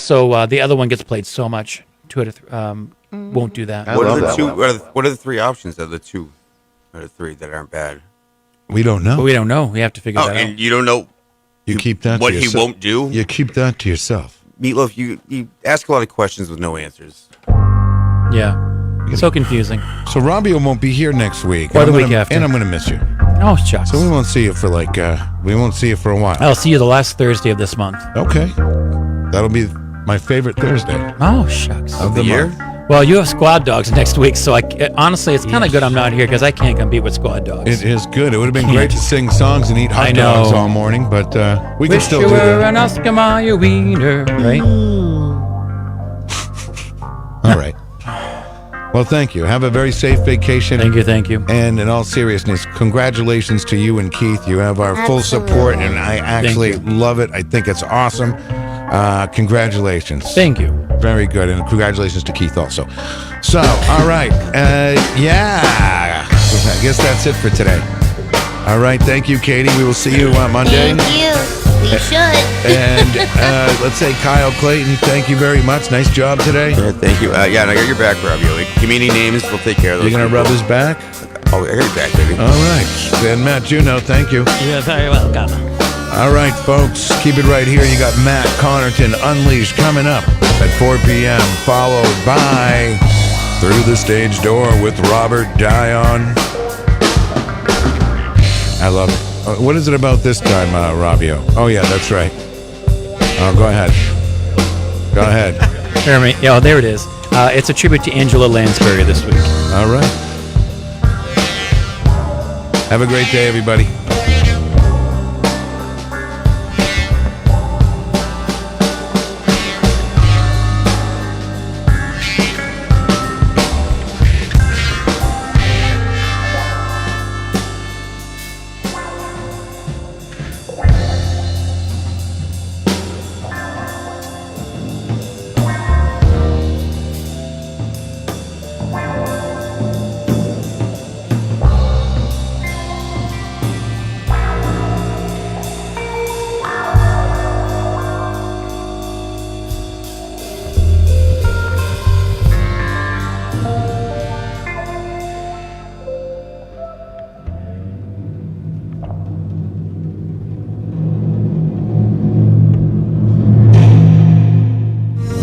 So the other one gets played so much. 2 out of 3 won't do that. What are the 3 options of the 2 out of 3 that aren't bad? We don't know. But we don't know. We have to figure that out. And you don't know You keep that what to he yourself. won't do? You keep that to yourself. Meatloaf, you ask a lot of questions with no answers. Yeah. So confusing. So Robbie won't be here next week. Or the week after. And I'm going to miss you. Oh, shucks. So we won't see you for a while. I'll see you the last Thursday of this month. Okay. That'll be my favorite Thursday Oh, shucks. of the year? month. Well, you have Squad Dogs next week, so honestly, it's kind of good I'm not here because I can't compete with Squad Dogs. It is good. It would have been great to sing songs and eat I hot know. dogs all morning, but we can Wish still you do were that. an Oscar Mayer wiener, right? All right. Well, thank you. Have a very safe vacation. Thank you. And in all seriousness, congratulations to you and Keith. You have our full support, and I actually love it. I think it's awesome. Congratulations. Thank you. Very good. And congratulations to Keith also. So, all right. Yeah. I guess that's it for today. All right. Thank you, Katie. We will see you Monday. Thank you. We should. And let's say Kyle Clayton, thank you very much. Nice job today. Yeah, thank you. And I got your back, Robbie. Give me any names, we'll take care of those. You're going to rub his back? Oh, I got your back, baby. All right. And Matt Juno, thank you. You're very welcome. All right, folks, keep it right here. You got Matt Connerton Unleashed coming up at 4 p.m., followed by Through the Stage Door with Robert Dion. I love it. What is it about this time, Robbio? Oh, yeah, that's right. Oh, go ahead. Go ahead. Yeah, there it is. It's a tribute to Angela Lansbury this week. All right. Have a great day, everybody.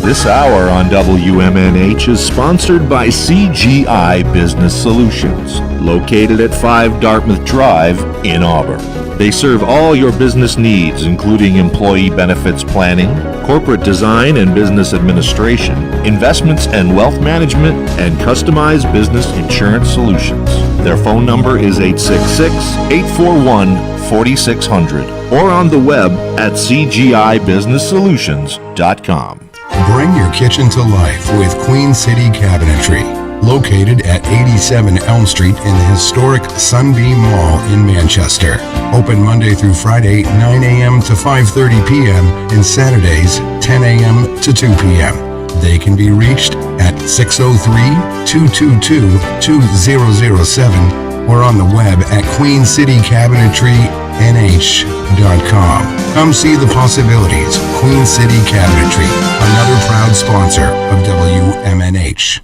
This hour on WMNH is sponsored by CGI Business Solutions, located at 5 Dartmouth Drive in Auburn. They serve all your business needs, including employee benefits planning, corporate design and business administration, investments and wealth management, and customized business insurance solutions. Their phone number is 866-841-4600 or on the web at cgibusinesssolutions.com. Bring your kitchen to life with Queen City Cabinetry, located at 87 Elm Street in the historic Sunbeam Mall in Manchester. Open Monday through Friday, 9 a.m. to 5:30 p.m. and Saturdays, 10 a.m. to 2 p.m. They can be reached at 603-222-2007 or on the web at queencitycabinetrynh.com. Come see the possibilities. Queen City Cabinetry, another proud sponsor of WMNH.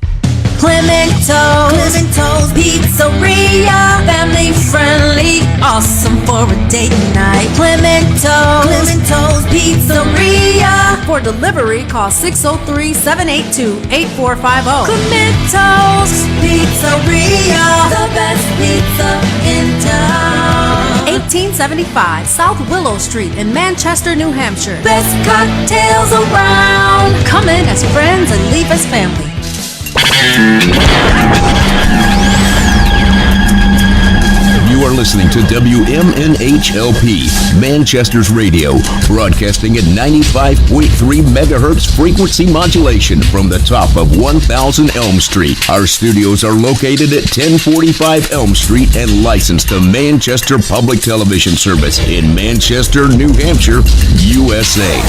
Clemento's Pizzeria, family friendly, awesome for a date night. Clemento's Pizzeria. For delivery, call 603-782-8450. Clemento's Pizzeria, the best pizza in town. 1875 South Willow Street in Manchester, New Hampshire. Best cocktails around. Come in as friends and leave as family. You are listening to WMNHLP, Manchester's radio, broadcasting at 95.3 megahertz frequency modulation from the top of 1000 Elm Street. Our studios are located at 1045 Elm Street and licensed to Manchester Public Television Service in Manchester, New Hampshire, USA.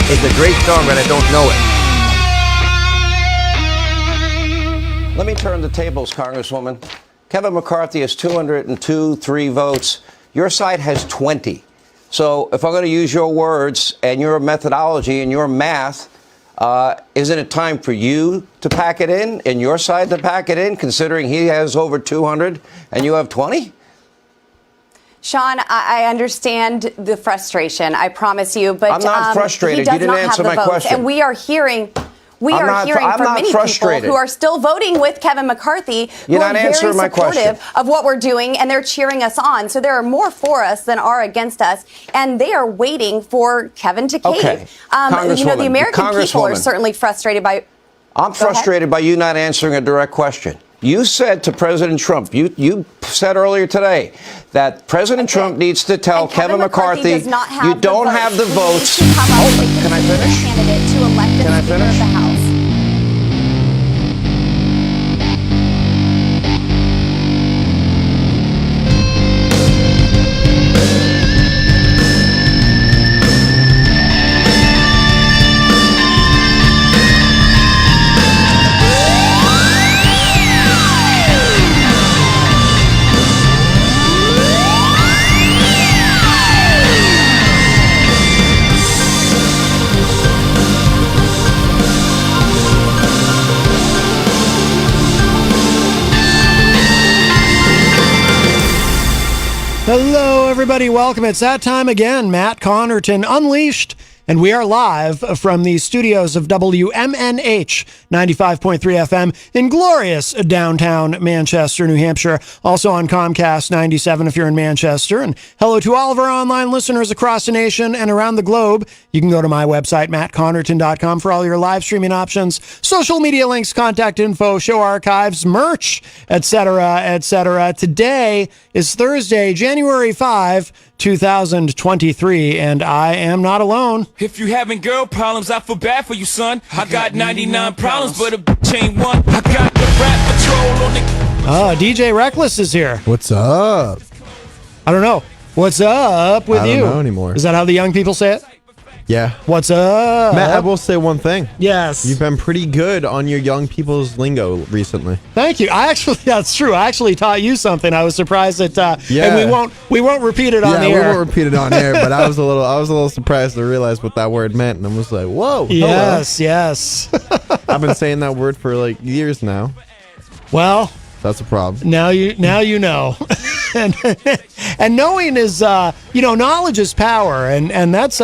It's a great song, but I don't know it. Let me turn the tables, Congresswoman. Kevin McCarthy has 203 votes. Your side has 20. So if I'm going to use your words and your methodology and your math, isn't it time for you to pack it in and your side to pack it in, considering he has over 200 and you have 20? Sean, I understand the frustration. I promise you, but I'm not frustrated. He does You didn't not answer have the my votes, question. and we are hearing. I'm not Many frustrated. people who are still voting with Kevin McCarthy who You're are not very answering my supportive question. of what we're doing, and they're cheering us on. So there are more for us than are against us, and they are waiting for Kevin to cave. Okay. The Congresswoman, American people are Congresswoman. certainly frustrated by. I'm frustrated by you not answering a direct question. You said to President Trump, you said earlier today that President Trump needs to tell And Kevin McCarthy, does not have you don't the have the votes. We need to come up Hold with it. a Can I consistent finish? candidate to elect the Can I Speaker of finish? the House. Hello, everybody. Welcome. It's that time again. Matt Connerton Unleashed. And we are live from the studios of WMNH 95.3 FM in glorious downtown Manchester, New Hampshire. Also on Comcast 97 if you're in Manchester. And hello to all of our online listeners across the nation and around the globe. You can go to my website, mattconnerton.com, for all your live streaming options, social media links, contact info, show archives, merch, etc., etc. Today is Thursday, January 5, 2023, and I am not alone. If you having girl problems, I feel bad for you, son. I got 99 problems, but a bitch ain't one. I got the rap patrol on the... DJ Reckless is here. What's up? I don't know. What's up with you? I don't know anymore. Is that how the young people say it? Yeah. What's up? Matt, I will say one thing. Yes. You've been pretty good on your young people's lingo recently. Thank you. That's true. I actually taught you something. I was surprised that Yeah. and we won't repeat it on the air. We won't repeat it on air, but I was a little surprised to realize what that word meant, and I was like, whoa. Yes, yes. I've been saying that word for like years now. Well, that's a problem. Now you know. and knowing is knowledge is power, and that's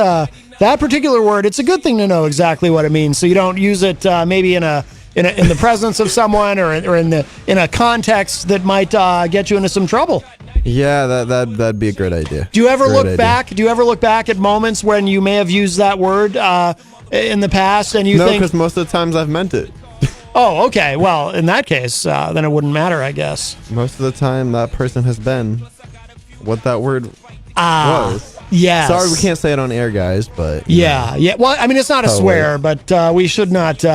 that particular word. It's a good thing to know exactly what it means, so you don't use it maybe in the presence of someone or in a context that might get you into some trouble. Yeah, that'd be a great idea. Do you ever look back? Do you ever look back at moments when you may have used that word in the past, and you think? No, because most of the times I've meant it. Oh, okay. Well, in that case, then it wouldn't matter, I guess. Most of the time, that person has been what that word was. Yes. Sorry, we can't say it on air, guys, but yeah. Well, I mean, it's not a swear, but we should not use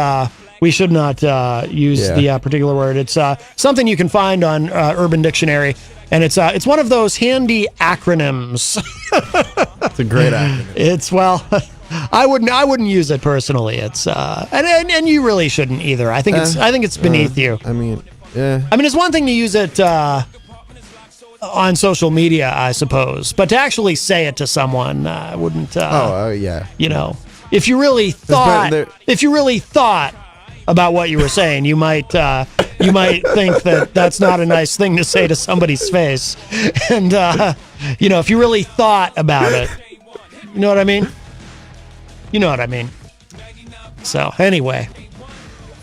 the particular word. It's something you can find on Urban Dictionary, and it's one of those handy acronyms. It's a great acronym. It's I wouldn't use it personally. It's and you really shouldn't either. I think it's beneath you. I mean, yeah. I mean, it's one thing to use it on social media, I suppose, but to actually say it to someone, I wouldn't. Yeah. You know, if you really thought about what you were saying, you might think that that's not a nice thing to say to somebody's face, and if you really thought about it, you know what I mean. You know what I mean. So anyway,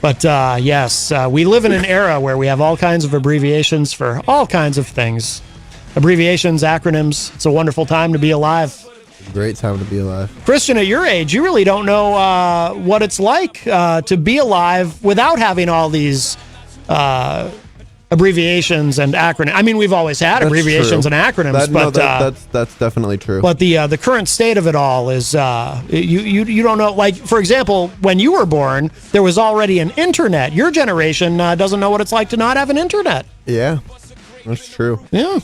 but yes, we live in an era where we have all kinds of abbreviations for all kinds of things. Abbreviations, acronyms. It's a wonderful time to be alive. Great time to be alive. Christian, at your age, you really don't know what it's like to be alive without having all these abbreviations and acronyms. I mean, we've always had abbreviations and acronyms, that's definitely true. But the current state of it all is you don't know. Like, for example, when you were born, there was already an internet. Your generation doesn't know what it's like to not have an internet. Yeah, that's true. Yeah.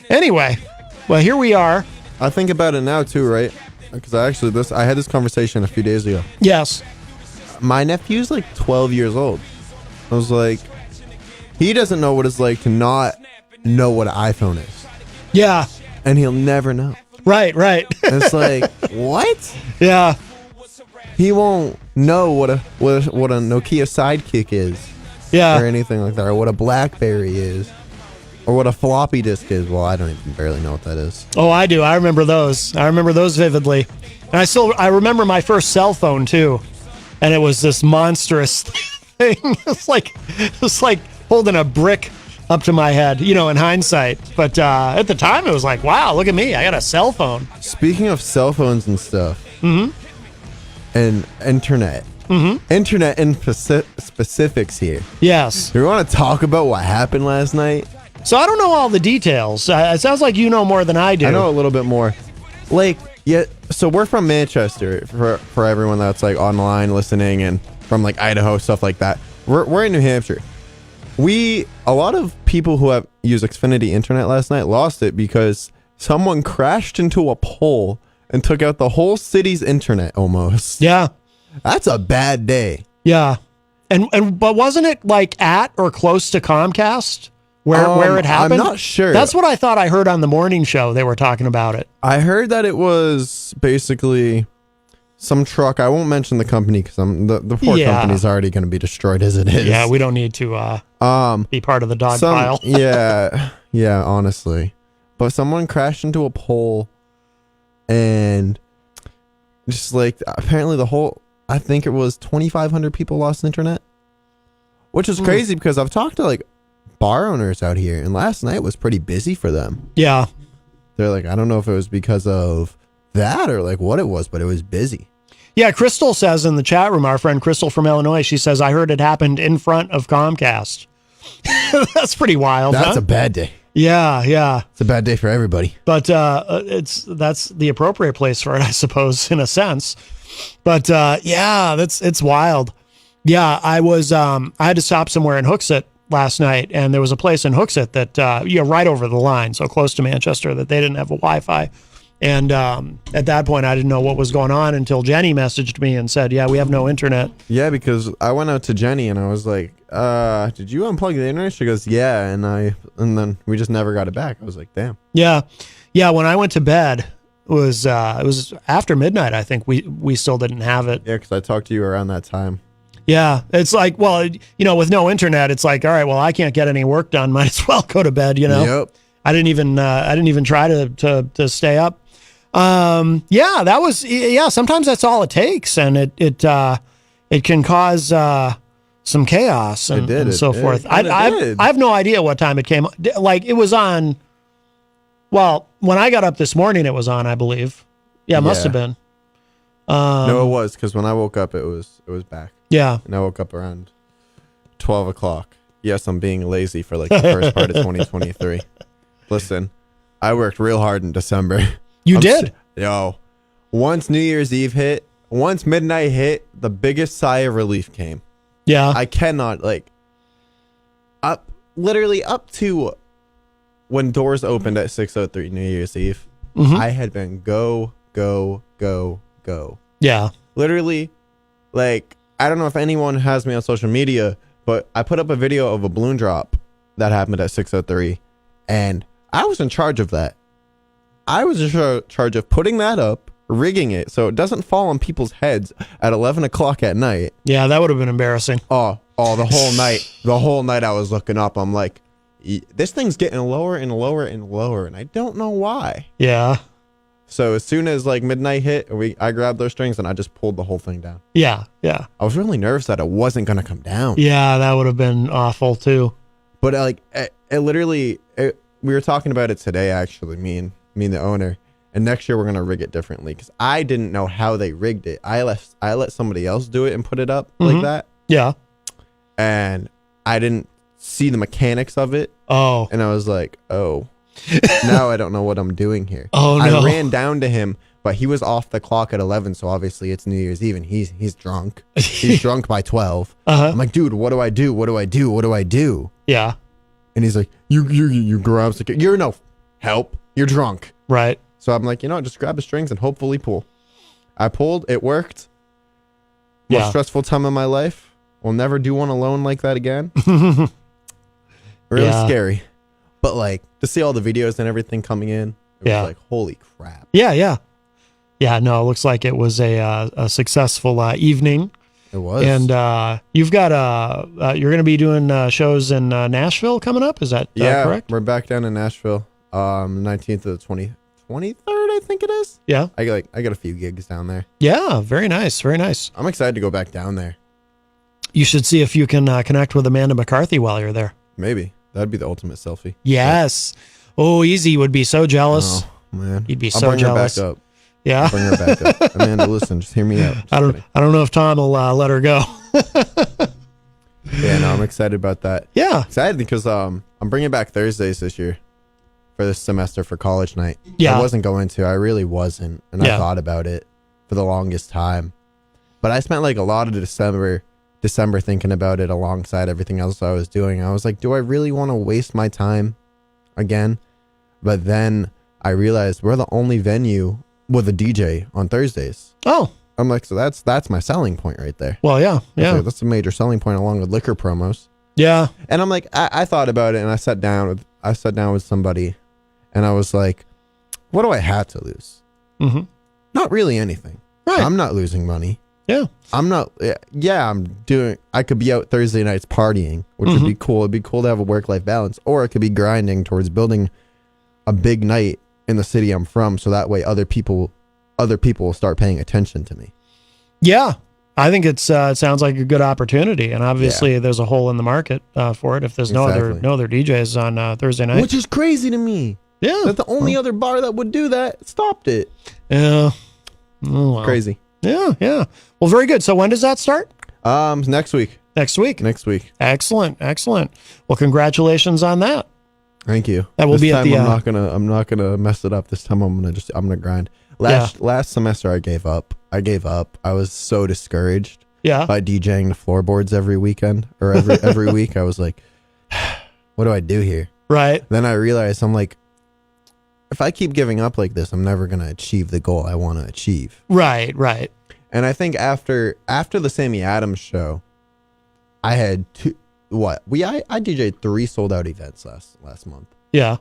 Anyway, well, here we are. I think about it now too, right? because I had this conversation a few days ago. Yes. My nephew's like 12 years old. I was like, he doesn't know what it's like to not know what an iPhone is. Yeah. And he'll never know. Right. And it's like, what? Yeah. He won't know what a Nokia Sidekick is. Yeah. Or anything like that. Or what a BlackBerry is. Or what a floppy disk is. Well, I don't even barely know what that is. Oh, I do. I remember those. I remember those vividly. And I remember my first cell phone too. And it was this monstrous thing. It's like holding a brick up to my head, in hindsight. But at the time, it was like, wow, look at me. I got a cell phone. Speaking of cell phones and stuff, Mm-hmm. and internet. Mm-hmm. Internet in specifics here. Yes. Do we want to talk about what happened last night? So I don't know all the details. It sounds like you know more than I do. I know a little bit more. So we're from Manchester, for everyone that's like online listening and from like Idaho, stuff like that. We're in New Hampshire. A lot of people who have used Xfinity internet last night lost it because someone crashed into a pole and took out the whole city's internet almost. Yeah. That's a bad day. Yeah. But wasn't it like at or close to Comcast where it happened? I'm not sure. That's what I thought I heard on the morning show. They were talking about it. I heard that it was basically some truck. I won't mention the company because the poor company's already going to be destroyed as it is. Yeah, we don't need to be part of the dog pile. yeah, honestly. But someone crashed into a pole and just like apparently I think it was 2,500 people lost internet, which is crazy because I've talked to like bar owners out here and last night was pretty busy for them. Yeah. They're like, I don't know if it was because of that or like what it was, but it was busy. Yeah, Crystal says in the chat room, our friend Crystal from Illinois, she says, I heard it happened in front of Comcast. That's pretty wild. That's a bad day. Yeah. It's a bad day for everybody. But that's the appropriate place for it, I suppose, in a sense. But it's wild. Yeah, I had to stop somewhere in Hooksett last night, and there was a place in Hooksett that right over the line, so close to Manchester, that they didn't have a Wi-Fi. And at that point, I didn't know what was going on until Jenny messaged me and said, yeah, we have no internet. Yeah, because I went out to Jenny and I was like, did you unplug the internet? She goes, yeah. And then we just never got it back. I was like, damn. Yeah. When I went to bed, it was after midnight, I think we still didn't have it. Yeah, because I talked to you around that time. Yeah, it's like, well, with no internet, it's like, all right, well, I can't get any work done. Might as well go to bed, Yep. I didn't even try to stay up. That was, sometimes that's all it takes. And it can cause, some chaos and so forth. I have no idea what time it came. Like it was on, well, when I got up this morning, it was on, I believe. Yeah, it must have been. No, it was because when I woke up, it was back. Yeah. And I woke up around 12 o'clock. Yes, I'm being lazy for like the first part of 2023. Listen, I worked real hard in December. You did? Once New Year's Eve hit, once midnight hit, the biggest sigh of relief came. Yeah. I cannot literally up to when doors opened at 6:03 New Year's Eve, I had been go. Yeah. Literally, like, I don't know if anyone has me on social media, but I put up a video of a balloon drop that happened at 6:03, and I was in charge of that. I was in charge of putting that up, rigging it so it doesn't fall on people's heads at 11 o'clock at night. Yeah, that would have been embarrassing. The whole night I was looking up. I'm like, this thing's getting lower and lower and lower, and I don't know why. Yeah. So as soon as like midnight hit, I grabbed those strings and I just pulled the whole thing down. Yeah. I was really nervous that it wasn't going to come down. Yeah, that would have been awful too. But we were talking about it today, actually, me and the owner. And next year we're going to rig it differently because I didn't know how they rigged it. I let somebody else do it and put it up like that. Yeah. And I didn't see the mechanics of it. Oh. And I was like, oh. Now I don't know what I'm doing here. Oh, no. I ran down to him, but he was off the clock at 11, so obviously it's New Year's Eve, and he's drunk. He's drunk by 12. I'm like, dude, what do I do? What do I do? What do I do? Yeah. And he's like, you grab, you're no help. You're drunk. Right. So I'm like, just grab the strings and hopefully pull. I pulled. It worked. Most stressful time of my life. We'll never do one alone like that again. Really scary. But like to see all the videos and everything coming in, it was like, holy crap. Yeah. No, it looks like it was a successful evening. It was. And you've got you're going to be doing shows in Nashville coming up. Is that correct? We're back down in Nashville, 19th to the 23rd, I think it is. Yeah. I got a few gigs down there. Yeah, very nice, very nice. I'm excited to go back down there. You should see if you can connect with Amanda McCarthy while you're there. Maybe. That'd be the ultimate selfie. Yes. Oh, Easy would be so jealous. Oh, man. He'd be I'll so bring jealous. her back up. Yeah. I'll bring her back up. Amanda, listen, just hear me out. I don't know if Tom will let her go. Yeah, no, I'm excited about that. Yeah. Excited because I'm bringing back Thursdays this year for this semester for college night. Yeah. I wasn't going to. I really wasn't. And I thought about it for the longest time. But I spent like a lot of December thinking about it alongside everything else I was doing. I was like, do I really want to waste my time again? But then I realized we're the only venue with a DJ on Thursdays. Oh. I'm like, so that's my selling point right there. Well, yeah. That's a major selling point along with liquor promos. Yeah. And I'm like, I thought about it, and I sat down with somebody, and I was like, what do I have to lose? Mm-hmm. Not really anything. Right. I'm not losing money. Yeah. I'm not. Yeah, I could be out Thursday nights partying, which would be cool. It'd be cool to have a work-life balance, or I could be grinding towards building a big night in the city I'm from, so that way other people will start paying attention to me. Yeah. I think it sounds like a good opportunity, and obviously there's a hole in the market for it if there's no other DJs on Thursday night. Which is crazy to me. Yeah. That the only other bar that would do that stopped it. Yeah. Oh, wow. Crazy. Yeah. Well, very good. So when does that start? Next week. Next week. Excellent. Well, congratulations on that. Thank you. That will be at the. I'm not gonna mess it up this time. I'm gonna grind. Last semester I gave up. I was so discouraged. Yeah. By DJing the floorboards every weekend or every week. I was like, what do I do here? Right. Then I realized I'm like, if I keep giving up like this, I'm never gonna achieve the goal I want to achieve. Right. And I think after the Sammy Adams show, I had I DJ'd 3 sold out events last month. Yeah.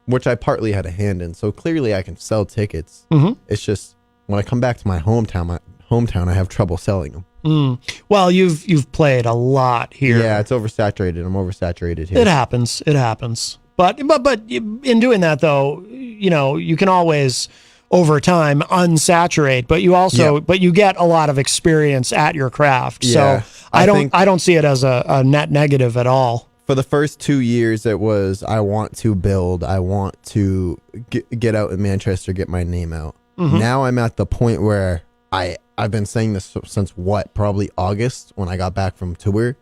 Which I partly had a hand in. So clearly I can sell tickets. Mm-hmm. It's just when I come back to my hometown, I have trouble selling them. Well, you've played a lot here. Yeah, it's oversaturated. I'm oversaturated here. It happens. But in doing that though, you can always over time unsaturate, but you also but you get a lot of experience at your craft. Yeah, so I don't see it as a net negative at all. For the first 2 years, it was I want to build. I want to get out in Manchester, get my name out. Mm-hmm. Now I'm at the point where I've been saying this since probably August when I got back from tour.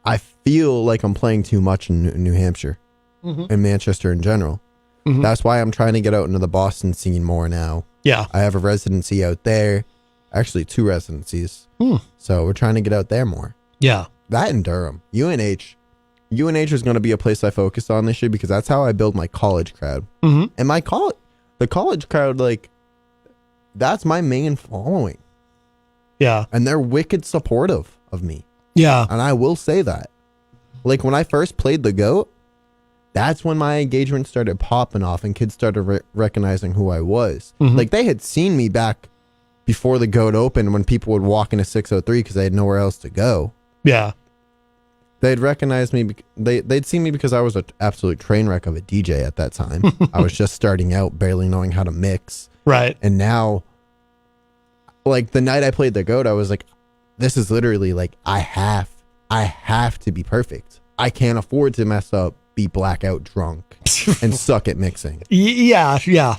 I feel like I'm playing too much in New Hampshire and Manchester in general. Mm-hmm. That's why I'm trying to get out into the Boston scene more now. Yeah. I have a residency out there. Actually, 2 residencies. So we're trying to get out there more. Yeah. That and Durham. UNH is going to be a place I focus on this year because that's how I build my college crowd. Mm-hmm. And the college crowd, like, that's my main following. Yeah. And they're wicked supportive of me. Yeah. And I will say that. Like, when I first played the GOAT, that's when my engagement started popping off and kids started recognizing who I was. Mm-hmm. Like, they had seen me back before the GOAT opened when people would walk into 603 because they had nowhere else to go. Yeah. They'd recognize me. They'd seen me because I was an absolute train wreck of a DJ at that time. I was just starting out, barely knowing how to mix. Right. And now, like, the night I played the GOAT, I was like, this is literally like, I have to be perfect. I can't afford to mess up, be blackout drunk, and suck at mixing. Yeah.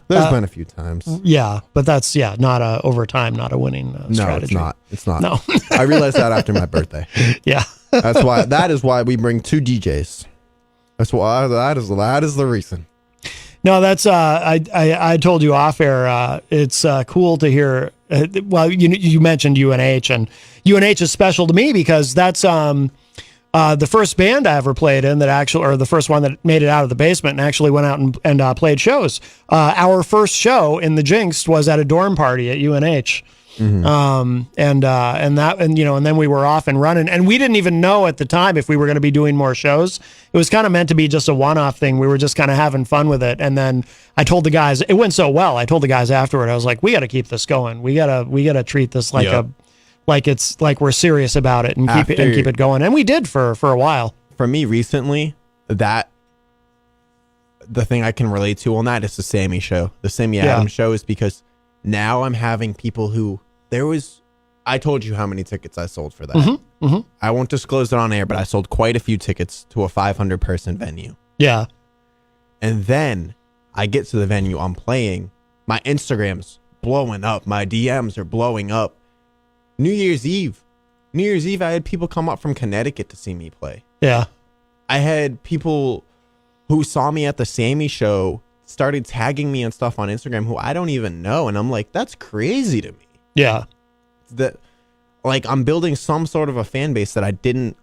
There's been a few times. Yeah, but that's not a over time, not a winning strategy. No, it's not. No. I realized that after my birthday. Yeah. That is why we bring 2 DJs. That is the reason. No, that's I told you off air. It's cool to hear. Well, you mentioned UNH, and UNH is special to me because that's the first band I ever played in or the first one that made it out of the basement and actually went out and played shows. Our first show in the Jinx was at a dorm party at UNH. And then we were off and running, and we didn't even know at the time if we were going to be doing more shows. It was kind of meant to be just a one-off thing. We were just kind of having fun with it. And then I told the guys, it went so well. I told the guys afterward, I was like, we got to keep this going. We gotta treat this like it's like we're serious about it and keep it going. And we did for a while. For me recently, the thing I can relate to on that is the Sammy show. The Sammy Adams show is because now I'm having people who I told you how many tickets I sold for that. I won't disclose it on air, but I sold quite a few tickets to a 500 person venue. Yeah. And then I get to the venue I'm playing. My Instagram's blowing up. My DMs are blowing up. New Year's Eve, I had people come up from Connecticut to see me play. Yeah. I had people who saw me at the Sammy show started tagging me and stuff on Instagram who I don't even know. And I'm like, that's crazy to me. Yeah. I'm building some sort of a fan base that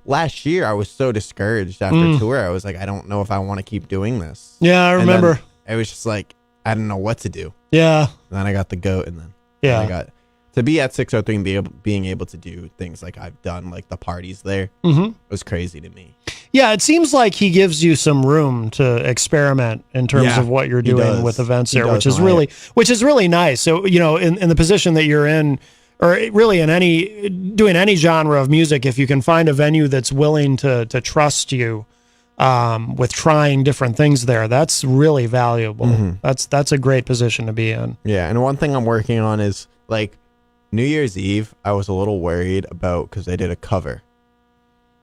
last year I was so discouraged after tour. I was like, I don't know if I want to keep doing this. Yeah, I remember. It was just like, I didn't know what to do. Yeah. And then I got the goat, and then I got to be at 603 and being able to do things like I've done, like the parties there. Mm-hmm. Was crazy to me. Yeah, it seems like he gives you some room to experiment in terms of what you're doing with events there, which is really nice. So, in the position that you're in, or really in doing any genre of music, if you can find a venue that's willing to trust you with trying different things there, that's really valuable. Mm-hmm. That's a great position to be in. Yeah, and one thing I'm working on is like New Year's Eve, I was a little worried about because they did a cover.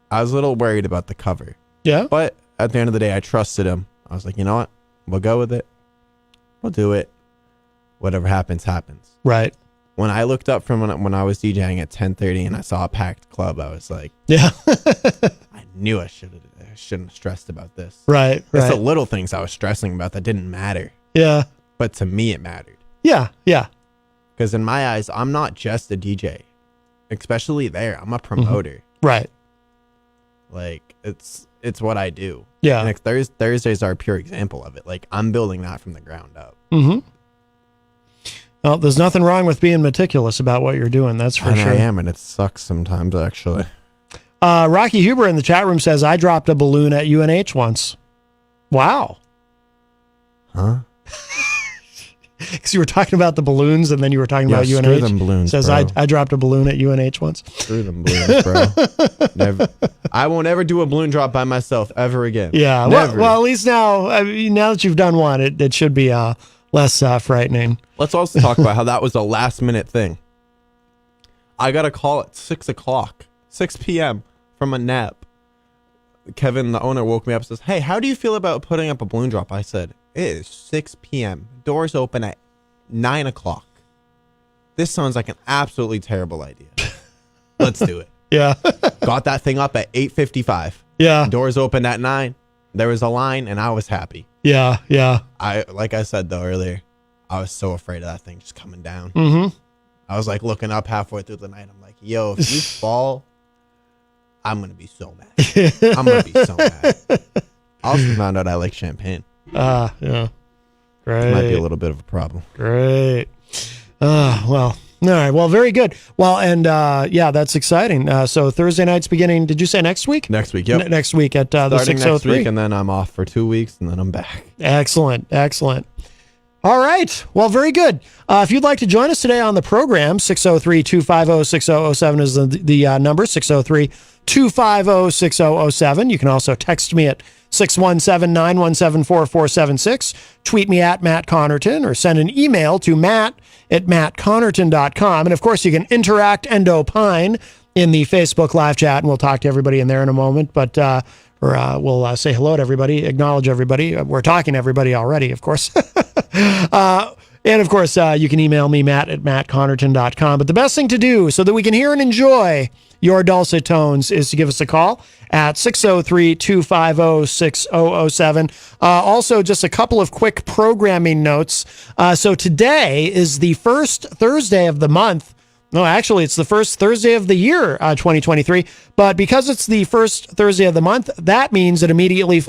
I was a little worried about the cover. Yeah. But at the end of the day, I trusted him. I was like, you know what? We'll go with it. We'll do it. Whatever happens, happens. Right. When I looked up from when I was DJing at 10:30 and I saw a packed club, I was like, yeah. I knew I shouldn't have stressed about this. Right. It's the little things I was stressing about that didn't matter. Yeah. But to me, it mattered. Yeah. Yeah. Because in my eyes, I'm not just a DJ, especially there. I'm a promoter. Right. Like it's what I do. Yeah. And Thursdays are a pure example of it. Like I'm building that from the ground up. Mm-hmm. Well, there's nothing wrong with being meticulous about what you're doing. That's for sure. I am, and it sucks sometimes, actually. Rocky Huber in the chat room says, I dropped a balloon at UNH once. Wow. Huh? Because you were talking about the balloons, and then you were talking about UNH. Screw them balloons, says, bro. I dropped a balloon at UNH once. Screw them balloons, bro. Never. I won't ever do a balloon drop by myself ever again. Yeah. Never. Well, at least now that you've done one, it should be less frightening. Let's also talk about how that was a last minute thing. I got a call at 6 p.m. from a nap. Kevin, the owner, woke me up and says, hey, how do you feel about putting up a balloon drop? I said, it is 6 p.m. Doors open at 9 o'clock. This sounds like an absolutely terrible idea. Let's do it. Yeah. Got that thing up at 8:55. Yeah. Doors opened at 9. There was a line, and I was happy. Yeah. Yeah. Like I said, though, earlier, I was so afraid of that thing just coming down. Mm-hmm. I was like looking up halfway through the night. I'm like, yo, if you fall, I'm going to be so mad. I'm going to be so mad. I also found out I like champagne. Yeah. Great. Might be a little bit of a problem. Great. Well, all right. Well, very good. Well, and yeah, that's exciting. So Thursday night's beginning, did you say next week? Next week, yep. Next week at the Starting 603. next week, and then I'm off for 2 weeks, and then I'm back. Excellent. Excellent. All right. Well, very good. If you'd like to join us today on the program, 603-250-6007 is the number, 603-250-6007. You can also text me at 617-917-4476. Tweet me at Matt Connerton or send an email to matt@mattconnerton.com. And of course, you can interact and opine in the Facebook live chat, and we'll talk to everybody in there in a moment. But we'll say hello to everybody, acknowledge everybody. We're talking to everybody already, of course. And of course, you can email me, matt@mattconnerton.com. But the best thing to do so that we can hear and enjoy your dulcet tones is to give us a call at 603-250-6007. Also, just a couple of quick programming notes. So today is the first Thursday of the month No, actually, it's the first Thursday of the year, 2023. But because it's the first Thursday of the month, that means that immediately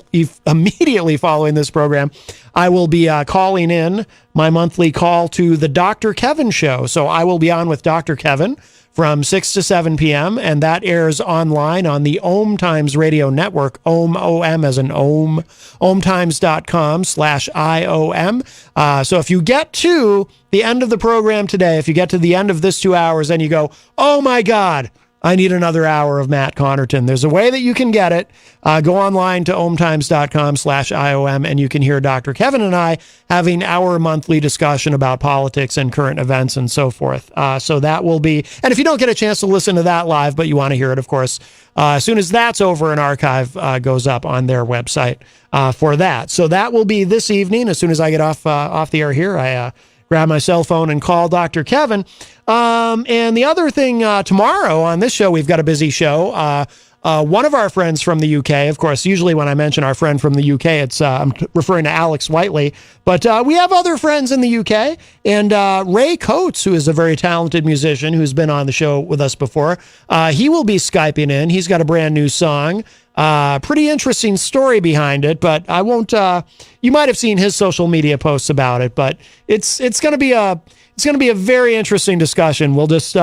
following this program, I will be calling in my monthly call to the Dr. Kevin Show. So I will be on with Dr. Kevin from 6 to 7 p.m., and that airs online on the Ohm Times Radio Network, Ohm, O-M as in Ohm, ohmtimes.com/IOM. So if you get to the end of the program today, if you get to the end of this 2 hours and you go, oh my God, I need another hour of Matt Connarton, there's a way that you can get it. Go online to ohmtimes.com/IOM and you can hear Dr. Kevin and I having our monthly discussion about politics and current events and so forth. So that will be, and if you don't get a chance to listen to that live, but you want to hear it, of course, as soon as that's over, an archive goes up on their website for that. So that will be this evening. As soon as I get off the air here, I grab my cell phone and call Dr. Kevin. And the other thing, tomorrow on this show, we've got a busy show. One of our friends from the UK, of course, usually when I mention our friend from the UK, it's I'm referring to Alex Whiteley. But we have other friends in the UK. And Ray Coates, who is a very talented musician who's been on the show with us before, he will be Skyping in. He's got a brand new song. Pretty interesting story behind it, but I won't, you might have seen his social media posts about it, but it's going to be a very interesting discussion. We'll just,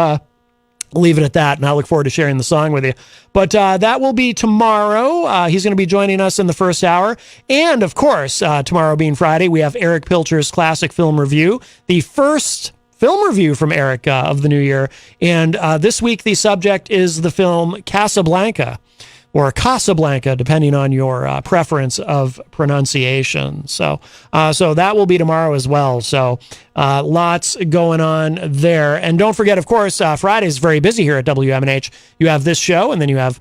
leave it at that, and I look forward to sharing the song with you. But that will be tomorrow. He's going to be joining us in the first hour. And, of course, tomorrow being Friday, we have Eric Pilcher's Classic Film Review, the first film review from Eric of the new year. And this week, the subject is the film Casablanca, or Casablanca, depending on your preference of pronunciation. So that will be tomorrow as well. So lots going on there. And don't forget, of course, Friday is very busy here at WMNH. You have this show, and then you have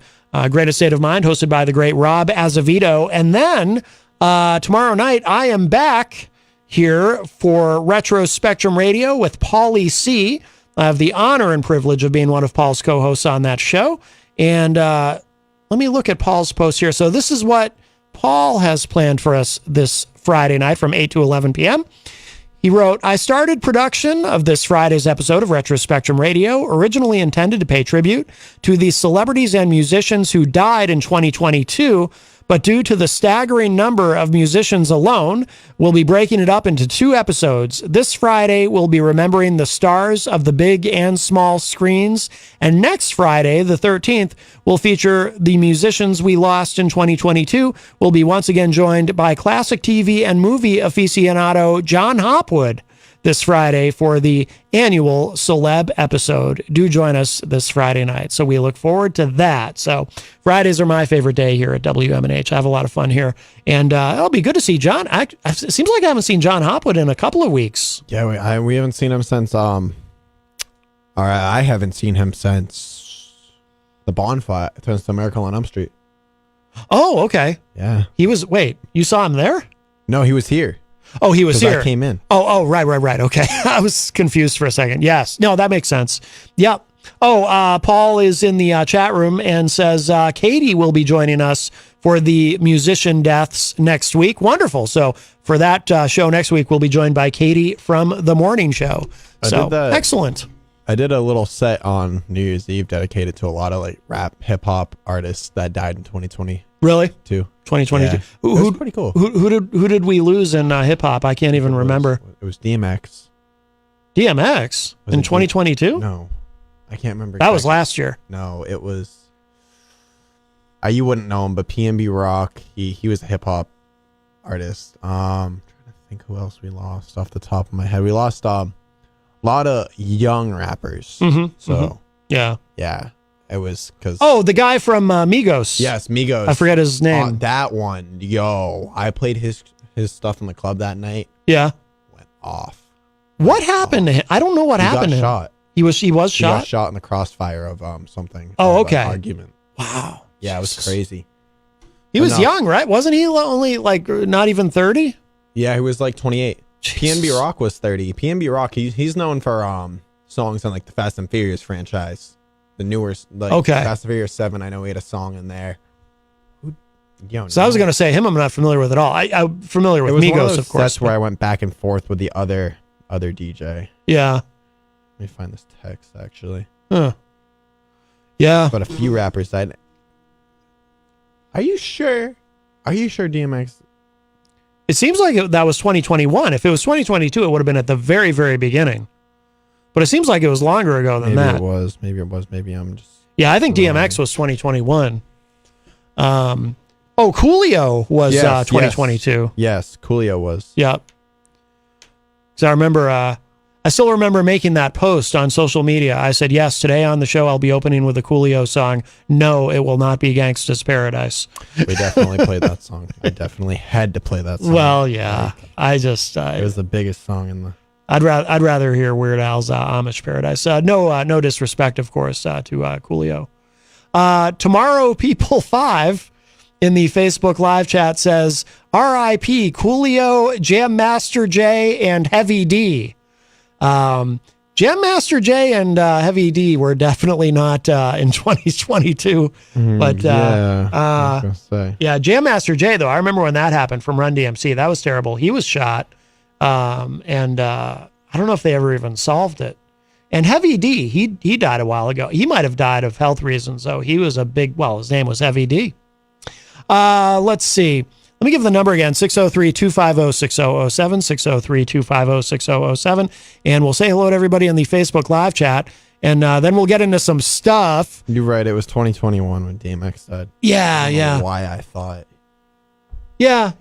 Greatest State of Mind, hosted by the great Rob Azevedo. And then tomorrow night, I am back here for Retro Spectrum Radio with Paulie C. I have the honor and privilege of being one of Paul's co-hosts on that show. And let me look at Paul's post here. So this is what Paul has planned for us this Friday night from 8 to 11 p.m. He wrote, I started production of this Friday's episode of Retro Spectrum Radio, originally intended to pay tribute to the celebrities and musicians who died in 2022, but due to the staggering number of musicians alone, we'll be breaking it up into 2 episodes. This Friday, we'll be remembering the stars of the big and small screens. And next Friday, the 13th, will feature the musicians we lost in 2022. We'll be once again joined by classic TV and movie aficionado John Hopwood this Friday for the annual Celeb episode. Do join us this Friday night. So we look forward to that. So Fridays are my favorite day here at WMNH. I have a lot of fun here. And it'll be good to see John. It seems like I haven't seen John Hopwood in a couple of weeks. Yeah, we haven't seen him since, I haven't seen him since the bonfire, since the Miracle on Elm Street. Oh, okay. Yeah. Wait, you saw him there? No, he was here. Oh, he was here. I came in. Oh, right. Okay. I was confused for a second. Yes. No, that makes sense. Yep. Oh, Paul is in the chat room and says Katie will be joining us for the musician deaths next week. Wonderful. So for that show next week, we'll be joined by Katie from The Morning Show. So excellent. I did a little set on New Year's Eve dedicated to a lot of like rap, hip hop artists that died in 2020. Really? 2022. Yeah. It was pretty cool. Who did we lose in hip hop? I can't even remember. It was DMX. DMX in 2022? No, I can't remember. That was last year. No, it was. You wouldn't know him, but PNB Rock. He was a hip hop artist. I'm trying to think who else we lost off the top of my head. We lost a lot of young rappers. Mm-hmm. So yeah. It was because the guy from Migos. Yes, Migos. I forget his name. That one, I played his stuff in the club that night. Yeah, went off. What happened to him? I don't know what happened to him. Shot. He was shot. He got shot in the crossfire of something. Oh, okay. Argument. Wow. Yeah, it was crazy. He was young, right? Wasn't he only like not even 30? Yeah, he was like 28. Jesus. PNB Rock was 30. PNB Rock, he's known for songs on like the Fast and Furious franchise. The newer, like Fast and Furious 7, I know he had a song in there. So I was going to say him I'm not familiar with at all. I'm familiar with Migos, of course. That's where I went back and forth with the other DJ. Yeah. Let me find this text, actually. Huh. Yeah. But a few rappers died. Are you sure? Are you sure DMX? It seems like that was 2021. If it was 2022, it would have been at the very, very beginning. But it seems like it was longer ago than that. Maybe it was. Maybe I'm just... Yeah, I think DMX was 2021. Coolio was 2022. Yes, Coolio was. Yep. So I remember, I still remember making that post on social media. I said, yes, today on the show I'll be opening with a Coolio song. No, it will not be Gangsta's Paradise. We definitely played that song. I definitely had to play that song. Well, yeah. It was the biggest song in the... I'd rather hear Weird Al's Amish Paradise. No disrespect, of course, to Coolio. Tomorrow People 5 in the Facebook live chat says, R.I.P. Coolio, Jam Master Jay, and Heavy D. Jam Master Jay and Heavy D were definitely not in 2022. But Jam Master Jay, though, I remember when that happened from Run DMC. That was terrible. He was shot. And I don't know if they ever even solved it. And Heavy D, he died a while ago. He might have died of health reasons, though. He was his name was Heavy D. Let's see. Let me give the number again, 603-250-6007, 603-250-6007. And we'll say hello to everybody in the Facebook live chat. And then we'll get into some stuff. You're right. It was 2021 when DMX died. Yeah, I don't know why I thought. Yeah.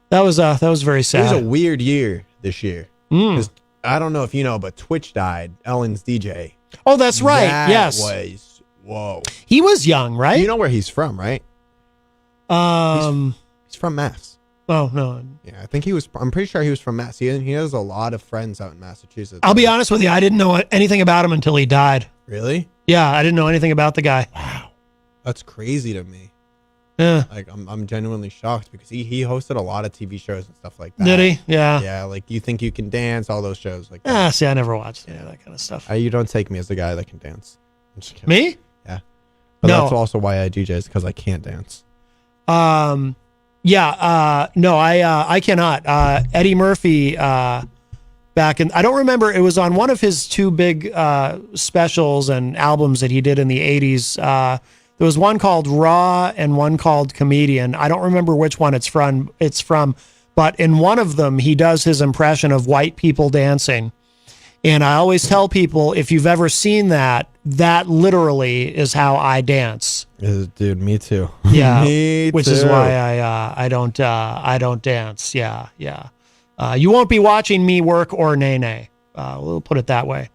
That was very sad. It was a weird year this year. 'Cause I don't know if you know, but Twitch died. Ellen's DJ. Oh, that's right. That yes. was, whoa. He was young, right? You know where he's from, right? He's from Mass. Oh, no. Yeah, I'm pretty sure he was from Mass. He has a lot of friends out in Massachusetts. I'll be honest with you. I didn't know anything about him until he died. Really? Yeah, I didn't know anything about the guy. Wow. That's crazy to me. Yeah. Like, I'm genuinely shocked because he hosted a lot of TV shows and stuff like that. Did he? Yeah. Yeah, like You Think You Can Dance, all those shows like that. See, I never watched any of that kind of stuff. You don't take me as the guy that can dance. I'm just kidding. Me? Yeah. But that's also why I DJ is because I can't dance. No, I cannot. Eddie Murphy, back in, I don't remember, it was on one of his two big specials and albums that he did in the 80s. There was one called Raw and one called Comedian. I don't remember which one it's from, but in one of them, he does his impression of white people dancing. And I always tell people, if you've ever seen that, that literally is how I dance. Dude, me too. Yeah, me which too. is why I don't dance. Yeah. You won't be watching me work or nay. We'll put it that way.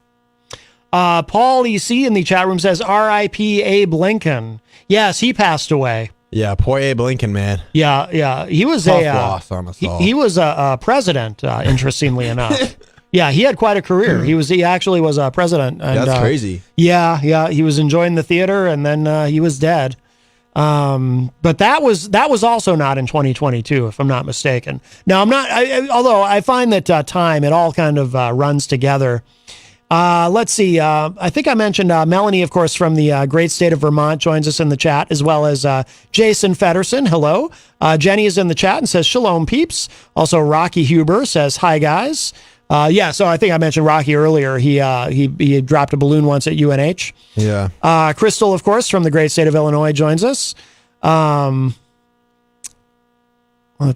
Paul EC in the chat room says R.I.P. Abe Lincoln. Yes, he passed away. Yeah, poor Abe Lincoln, man. Yeah. He was Tough loss on us all. He was a president. Interestingly enough. Yeah, he had quite a career. He actually was a president. And, that's crazy. Yeah. He was enjoying the theater, and then he was dead. But that was also not in 2022, if I'm not mistaken. Now, although I find that time, it all kind of runs together. Let's see. I think I mentioned Melanie, of course, from the great state of Vermont, joins us in the chat, as well as Jason Fedderson. Hello. Jenny is in the chat and says, Shalom, peeps. Also, Rocky Huber says, hi, guys. So I think I mentioned Rocky earlier. He dropped a balloon once at UNH. Yeah. Crystal, of course, from the great state of Illinois, joins us. Let's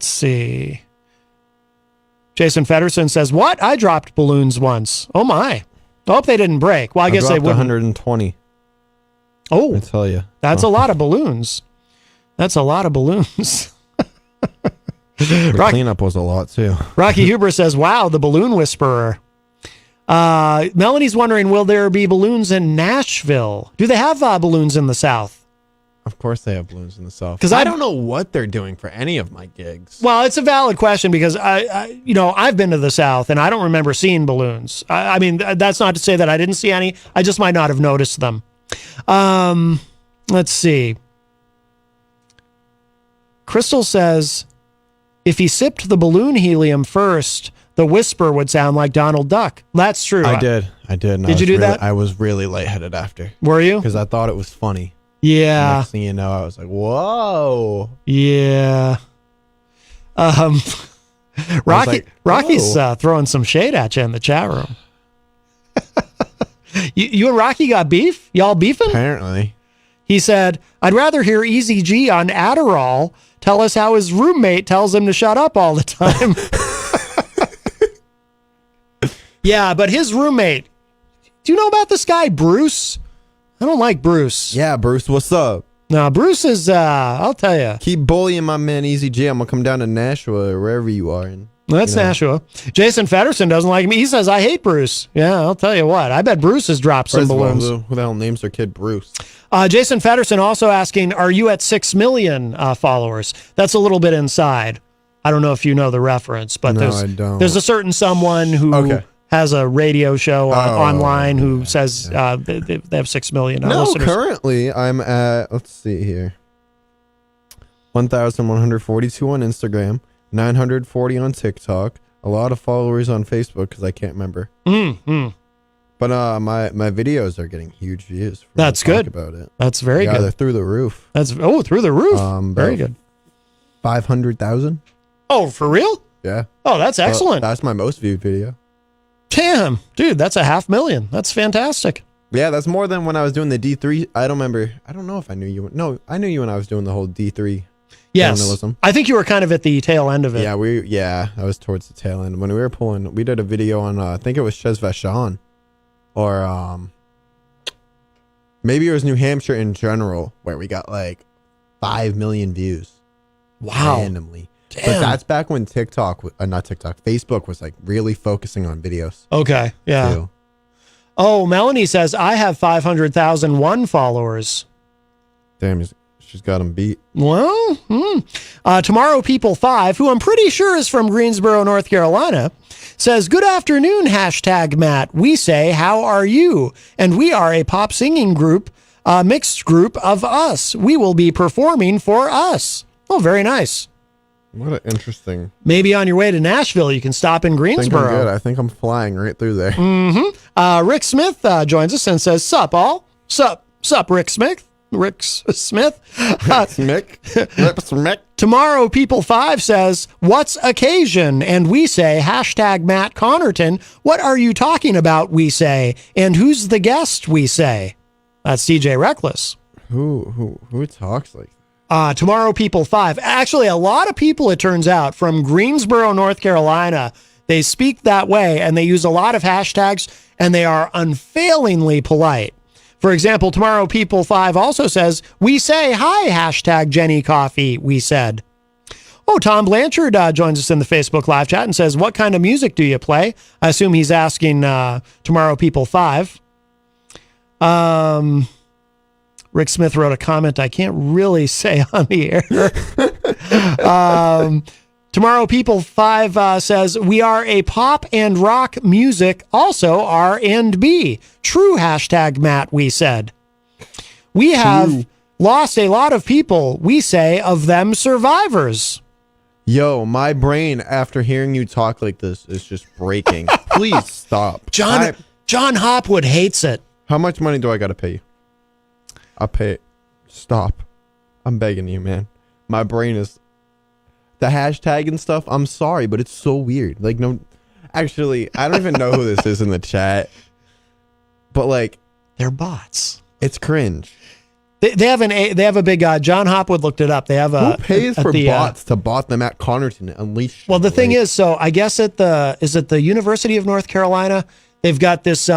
see. Jason Fedderson says, what? I dropped balloons once. Oh, my. I hope they didn't break. Well, I guess they wouldn't. 120. Oh. I tell you. That's a lot of balloons. That's a lot of balloons. The cleanup was a lot, too. Rocky Huber says, wow, the balloon whisperer. Melanie's wondering, will there be balloons in Nashville? Do they have balloons in the South? Of course they have balloons in the South. Because I don't know what they're doing for any of my gigs. Well, it's a valid question because I've been to the South and I don't remember seeing balloons. I mean, that's not to say that I didn't see any. I just might not have noticed them. Let's see. Crystal says, if he sipped the balloon helium first, the whisper would sound like Donald Duck. That's true. I did. Did you do that? I was really lightheaded after. Were you? Because I thought it was funny. Yeah. Next thing you know, I was like, whoa. Yeah. Rocky's throwing some shade at you in the chat room. You and Rocky got beef? Y'all beefing? Apparently. He said, I'd rather hear Easy G on Adderall tell us how his roommate tells him to shut up all the time. Yeah, but his roommate, do you know about this guy, Bruce? I don't like Bruce. Yeah, Bruce, what's up? No, Bruce is, I'll tell you. Keep bullying my man Easy G. I'm going to come down to Nashua or wherever you are. And, That's Nashua. Jason Fedderson doesn't like me. He says, I hate Bruce. Yeah, I'll tell you what. I bet Bruce has dropped some First of all, balloons. who the hell names their kid Bruce? Jason Fedderson also asking, are you at 6 million followers? That's a little bit inside. I don't know if you know the reference, but No, I don't. there's a certain someone who has a radio show online who says they have 6 million No, listeners. currently I'm at, let's see here, 1,142 on Instagram, 940 on TikTok, a lot of followers on Facebook because I can't remember. But my videos are getting huge views. From That's talk good. About it. That's very Yeah, good. they're through the roof. That's through the roof. Very good. 500,000. Oh, for real? Yeah. Oh, that's excellent. That's my most viewed video. Damn, dude, that's 500,000. That's fantastic. Yeah, that's more than when I was doing the D3. I don't remember. I don't know if I knew you. No, I knew you when I was doing the whole D3 Yes. journalism. I think you were kind of at the tail end of it. Yeah, I was towards the tail end. When we did a video on, I think it was Chez Vachon. Or maybe it was New Hampshire in general, where we got like 5 million views. Wow. Randomly. Damn. But that's back when Facebook was like really focusing on videos. Okay. Yeah. too. Oh, Melanie says, I have 500,001 followers. Damn, she's got them beat. Well, Tomorrow People 5, who I'm pretty sure is from Greensboro, North Carolina, says, good afternoon, #Matt. We say, how are you? And we are a pop singing group, a mixed group of us. We will be performing for us. Oh, very nice. What an interesting. Maybe on your way to Nashville, you can stop in I think I'm Greensboro. good. I think I'm flying right through there. Rick Smith joins us and says, sup, all? Sup, Rick Smith? Rick Smith? Tomorrow People 5 says, what's occasion? And we say, #Matt Connerton. What are you talking about? We say. And who's the guest? We say. That's DJ Reckless. Who talks like Tomorrow People 5. Actually, a lot of people, it turns out, from Greensboro, North Carolina, they speak that way and they use a lot of hashtags and they are unfailingly polite. For example, Tomorrow People 5 also says, we say, hi, #Jenny Coffee, we said. Oh, Tom Blanchard joins us in the Facebook live chat and says, what kind of music do you play? I assume he's asking Tomorrow People 5. Rick Smith wrote a comment I can't really say on the air. Tomorrow People 5 says, we are a pop and rock music, also R&B. True, #Matt, we said. We have lost a lot of people, we say, of them survivors. Yo, my brain, after hearing you talk like this, is just breaking. Please stop. John Hopwood hates it. How much money do I got to pay you? I'll pay it. Stop. I'm begging you, man. My brain is... The hashtag and stuff, I'm sorry, but it's so weird. Like, no... Actually, I don't even know who this is in the chat. But, like... They're bots. It's cringe. They have a big... John Hopwood looked it up. They have a... Who pays for bots to bot them at Connerton Unleashed? Well, the thing is, so I guess at the University of North Carolina, they've got this...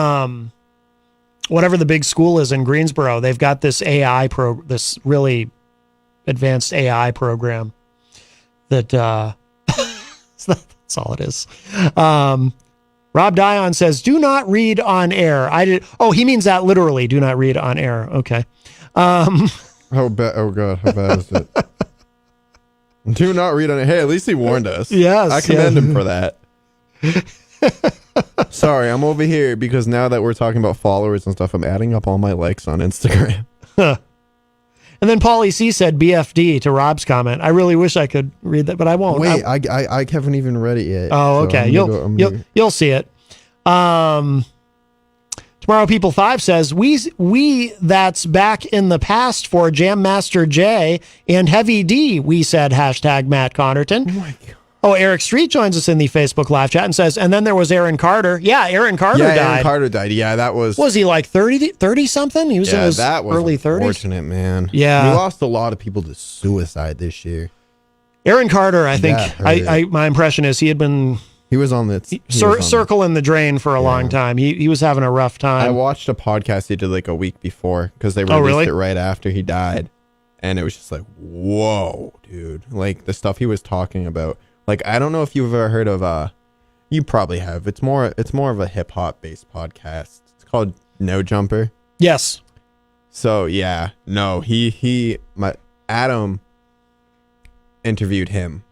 whatever the big school is in Greensboro, they've got this this really advanced AI program that that's all it is. Rob Dion says, do not read on air. He means that literally, do not read on air. Okay. Oh God, how bad is it? Do not read on it. Hey, at least he warned us. Yes. I commend him for that. Sorry, I'm over here because now that we're talking about followers and stuff, I'm adding up all my likes on Instagram. And then Paulie C said BFD to Rob's comment. I really wish I could read that, but I won't. Wait, I haven't even read it yet. Oh, okay. So You'll see it. Tomorrow People 5 says, we that's back in the past for Jam Master J and Heavy D, we said #Matt Connerton. Oh my God. Oh, Eric Street joins us in the Facebook live chat and says, and then there was Aaron Carter. Yeah, Aaron Carter died. Aaron Carter died. Yeah, that was... Was he like 30 something? He was in his that was early 30s. Unfortunate, man. Yeah. We lost a lot of people to suicide this year. Aaron Carter, I think, my impression is he had been... He was on the... circling the drain for a long time. He was having a rough time. I watched a podcast he did like a week before because they released it right after he died. And it was just like, whoa, dude. Like the stuff he was talking about. Like, I don't know if you've ever heard of, you probably have. It's more of a hip hop based podcast. It's called No Jumper. Yes. So yeah, no, Adam interviewed him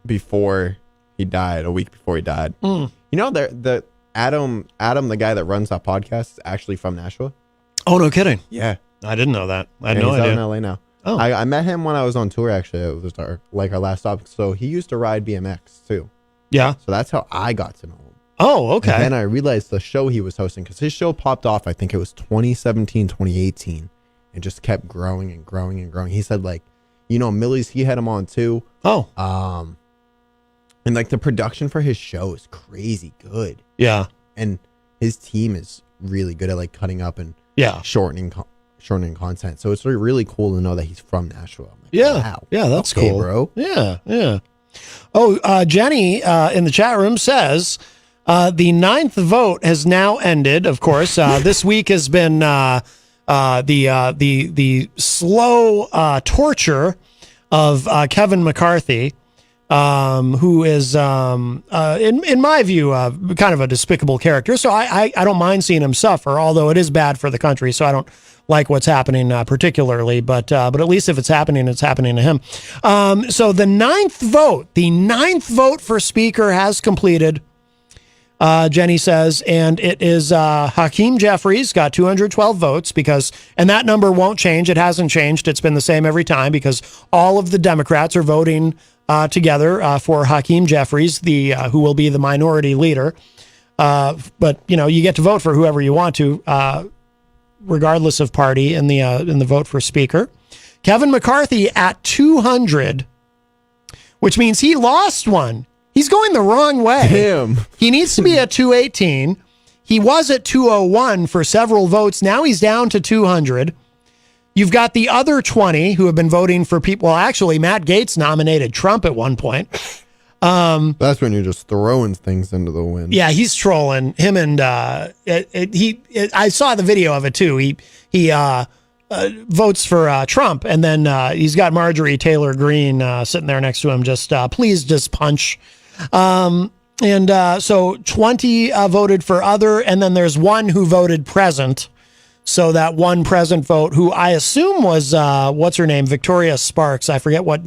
before he died, a week before he died. You know, the Adam, the guy that runs that podcast, is actually from Nashua. Oh, no kidding. Yeah. I didn't know that. I had no he's idea. out in LA now. Oh. I met him when I was on tour, actually. It was our last stop. So he used to ride BMX too. Yeah. So that's how I got to know him. Oh, okay. And then I realized the show he was hosting, because his show popped off, I think it was 2017, 2018, and just kept growing and growing and growing. He said, like, you know, Millie's, he had him on too. Oh. And like the production for his show is crazy good. Yeah. And his team is really good at like cutting up and shortening content. So it's really cool to know that he's from Nashua. I'm like, wow. Yeah, that's okay, cool, bro. Yeah. Oh, Jenny in the chat room says the 9th vote has now ended. Of course, this week has been the slow torture of Kevin McCarthy, who is in my view kind of a despicable character. So I don't mind seeing him suffer, although it is bad for the country. So I don't like what's happening particularly, but at least if it's happening to him. So the 9th vote for speaker has completed. Jenny says, and it is Hakeem Jeffries got 212 votes and that number won't change. It hasn't changed. It's been the same every time because all of the Democrats are voting together for Hakeem Jeffries, who will be the minority leader. But you know, you get to vote for whoever you want to, regardless of party in the vote for speaker. Kevin McCarthy at 200, which means he lost one. He's going the wrong way. Damn. He needs to be at 218. He was at 201 for several votes. Now he's down to 200. You've got the other 20 who have been voting for people. Well, actually, Matt Gaetz nominated Trump at one point. That's when you're just throwing things into the wind. Yeah, he's trolling him, and I saw the video of it too. He votes for Trump, and then he's got Marjorie Taylor Greene sitting there next to him. Please just punch. So 20 voted for other, and then there's one who voted present. So that one present vote, who I assume was what's her name, Victoria Sparks. I forget what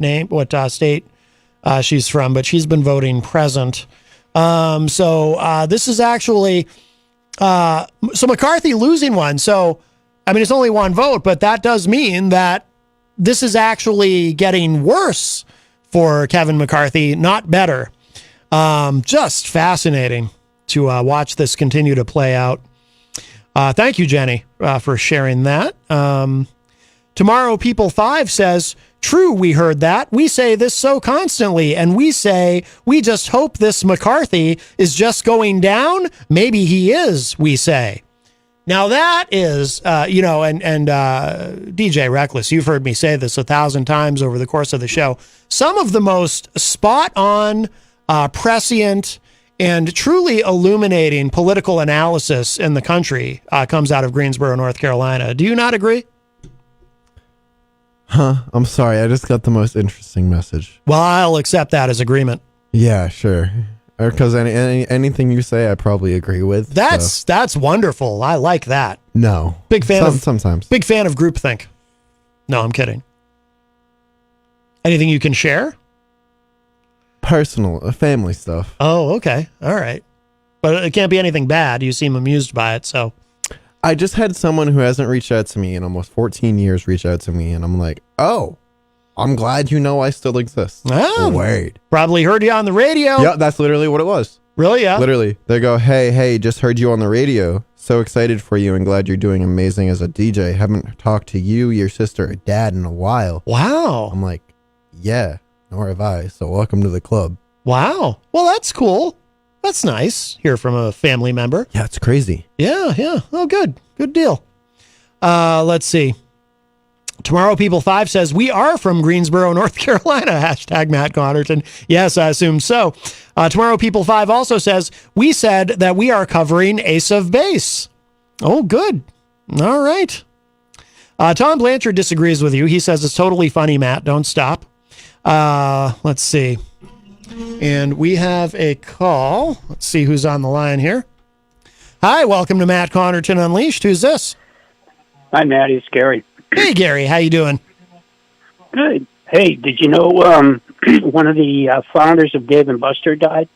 state she's from, but she's been voting present. So this is actually so McCarthy losing one. So I mean, it's only one vote, but that does mean that this is actually getting worse for Kevin McCarthy, not better. Just fascinating to watch this continue to play out. Thank you, Jenny, for sharing that. Tomorrow People 5 says, true, we heard that. We say this so constantly, and we say, we just hope this McCarthy is just going down. Maybe he is, we say. Now that is, and DJ Reckless, you've heard me say this 1,000 times over the course of the show. Some of the most spot on, prescient, and truly illuminating political analysis in the country comes out of Greensboro, North Carolina. Do you not agree? I'm sorry. I just got the most interesting message. Well, I'll accept that as agreement. Yeah, sure. Because anything you say, I probably agree with. That's wonderful. I like that. No. Big fan sometimes. Big fan of groupthink. No, I'm kidding. Anything you can share? Personal, family stuff. Oh, okay. All right. But it can't be anything bad. You seem amused by it, so. I just had someone who hasn't reached out to me in almost 14 years reach out to me, and I'm like, oh, I'm glad you know I still exist. Oh, wait. Probably heard you on the radio. Yeah, that's literally what it was. Really? Yeah. Literally. They go, hey, just heard you on the radio. So excited for you and glad you're doing amazing as a DJ. Haven't talked to you, your sister, or dad in a while. Wow. I'm like, yeah, nor have I. So welcome to the club. Wow. Well, that's cool. That's nice. Hear from a family member. Yeah, it's crazy. Yeah. Oh, good. Good deal. Let's see. Tomorrow People 5 says, we are from Greensboro, North Carolina. Hashtag Matt Connerton. Yes, I assume so. Tomorrow People 5 also says, we said that we are covering Ace of Base. Oh, good. All right. Tom Blanchard disagrees with you. He says it's totally funny, Matt. Don't stop. Let's see. And we have a call. Let's see who's on the line here. Hi, welcome to Matt Connerton Unleashed. Who's this? Hi, Matt. It's Gary. Hey, Gary. How you doing? Good. Hey, did you know one of the founders of Dave & Buster died?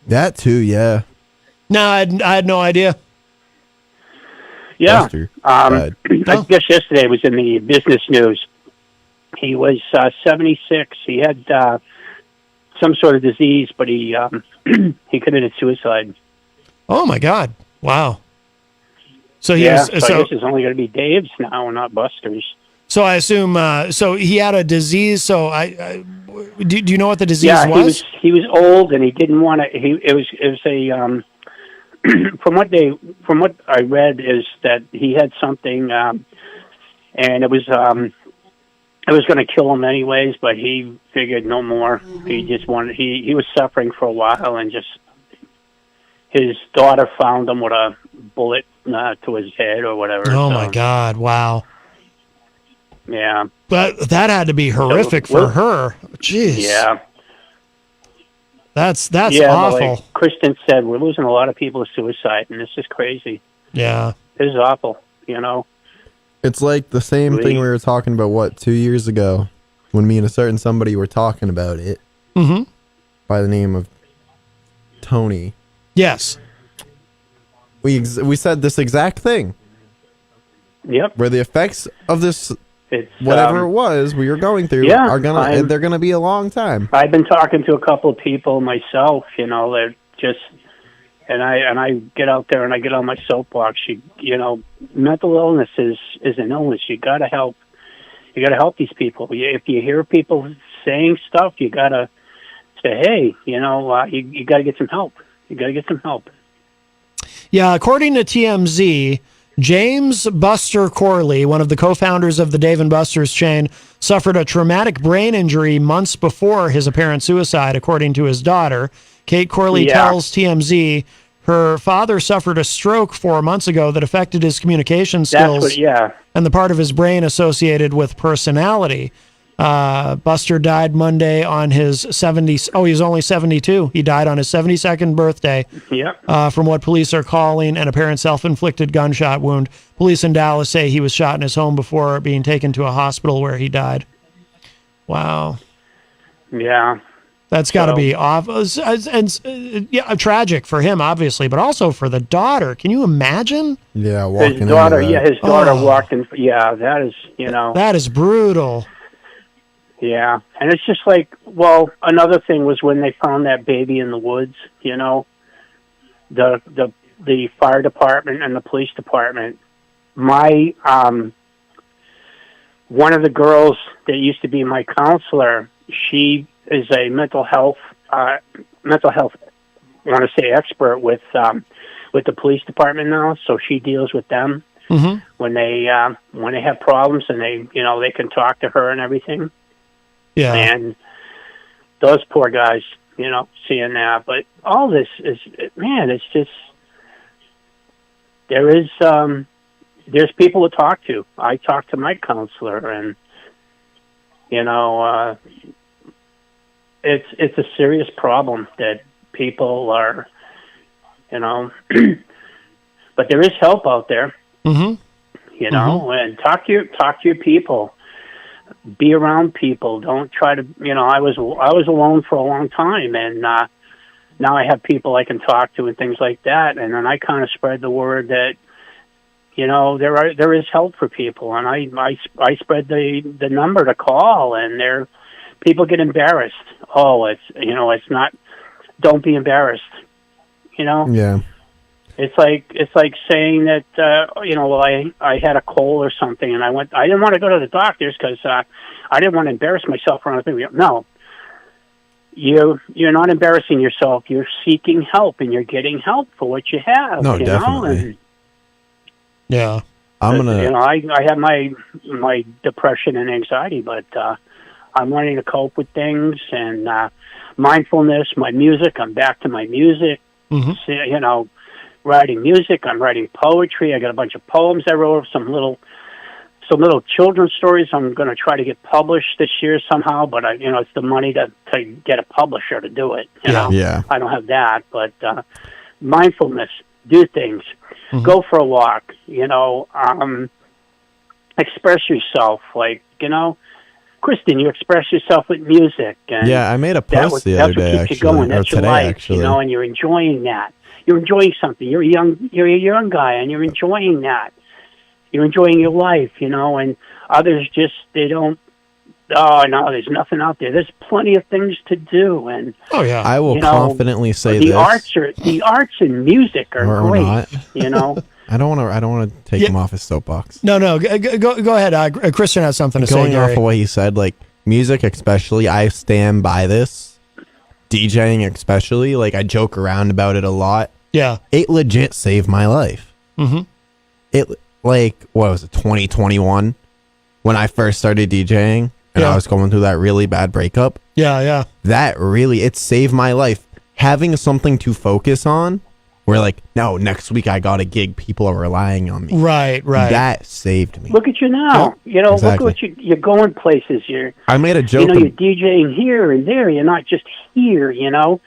That too, yeah. No, I had no idea. Yeah. Buster I guess yesterday it was in the business news. He was 76. He had some sort of disease, but he he committed suicide. Oh, my God. Wow. So I guess it's only going to be Dave's now, not Buster's. So I assume, so he had a disease. So do you know what the disease was? He was old and he didn't want to. It was a from what I read is that he had something, and it was going to kill him anyways, but he figured no more. He just wanted. He was suffering for a while, and just his daughter found him with a bullet to his head or whatever. Oh my God! Wow. Yeah. But that had to be horrific for her. Jeez. Yeah. That's yeah, awful. Like Kristen said, we're losing a lot of people to suicide, and this is crazy. Yeah. This is awful, you know? It's like the same thing we were talking about, 2 years ago, when me and a certain somebody were talking about it. Mm-hmm. By the name of Tony. Yes. We said this exact thing. Yep. Where the effects of this, it's, whatever it was we were going through, they're gonna be a long time. I've been talking to a couple of people myself, you know, they're just, and I get out there and I get on my soapbox. You know, mental illness is an illness. You got to help. You got to help these people. If you hear people saying stuff, you got to say, hey, you know, you got to get some help. You got to get some help. Yeah, according to TMZ, James Buster Corley, one of the co-founders of the Dave & Buster's chain, suffered a traumatic brain injury months before his apparent suicide, according to his daughter. Kate Corley tells TMZ her father suffered a stroke 4 months ago that affected his communication skills and the part of his brain associated with personality. Buster died Monday on his 70s. Oh, he was only 72. He died on his 72nd birthday. From what police are calling an apparent self-inflicted gunshot wound. Police in Dallas say he was shot in his home before being taken to a hospital where he died. Wow. Yeah. That's got to be awful. And tragic for him, obviously, but also for the daughter. Can you imagine? Yeah, walking his daughter. His daughter walked in. Yeah, that is, you know. That is brutal. Yeah, and it's just like, well, another thing was when they found that baby in the woods. You know, the fire department and the police department. My one of the girls that used to be my counselor, she is a mental health, I want to say expert with the police department now. So she deals with them when they have problems, and they can talk to her and everything. Yeah. And those poor guys, seeing that. But all this is, man, it's just, there's people to talk to. I talk to my counselor, and, it's a serious problem that people are, but there is help out there, and talk to your people. Be around people. Don't try to, I was alone for a long time, and now I have people I can talk to and things like that. And then I kind of spread the word that, there is help for people, and I spread the number to call, and people get embarrassed. Oh, it's not. Don't be embarrassed. Yeah. It's like saying that I had a cold or something, and I didn't want to go to the doctors because I didn't want to embarrass myself or anything. No, you're not embarrassing yourself. You're seeking help, and you're getting help for what you have. No, you definitely. Know? And, Yeah. I'm gonna. You know, I have my depression and anxiety, but I'm learning to cope with things and mindfulness. My music. I'm back to my music. Mm-hmm. So, you know, writing music. I'm writing poetry. I got a bunch of poems I wrote. Some little children's stories. I'm going to try to get published this year somehow, but it's the money to get a publisher to do it. You know, Yeah. I don't have that, but mindfulness, do things, Mm-hmm. go for a walk. You know, express yourself. Like, you know, Kristen, you express yourself with music. And Yeah, I made a post the other day, That's what keeps you going. actually, or That's your today, life, actually. you know, and you're enjoying that. You're enjoying something. You're a young guy, and you're enjoying that. You're enjoying your life, you know, and others just, they don't, oh, no, there's nothing out there. There's plenty of things to do. And Oh, yeah. I will you know, confidently say the this. the arts and music are Or great, not. you know. I don't want to take Yeah. him off his soapbox. No, go ahead. Christian has something to say, Going off Gary. of what he said, like music especially, I stand by this. DJing especially, like I joke around about it a lot. Yeah. It legit saved my life. Mm-hmm. It, like, what was it, 2021? When I first started DJing and Yeah. I was going through that really bad breakup. Yeah. That really, it saved my life. Having something to focus on, where like, no, next week I got a gig, people are relying on me. Right. That saved me. Look at you now. You know, Exactly. look at you're going places. I made a joke. You know, you're DJing here and there. You're not just here, you know.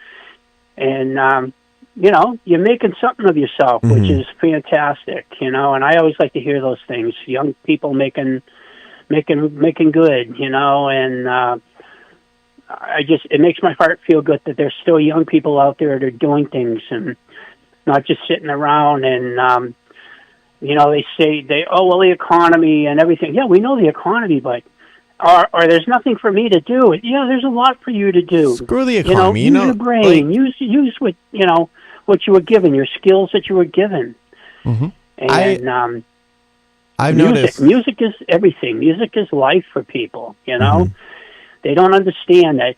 And, you know, you're making something of yourself, which Mhm. is fantastic, you know. And I always like to hear those things. Young people making good, you know. And it makes my heart feel good that there's still young people out there that are doing things and not just sitting around. And, you know, they say, the economy and everything. Yeah, we know the economy, but or there's nothing for me to do. Yeah, there's a lot for you to do. Screw the You know, economy. use your brain. Use what, you know, what you were given, your skills that you were given. Mm-hmm. And I've music, noticed. music is everything. Music is life for people, you know. Mm-hmm. They don't understand that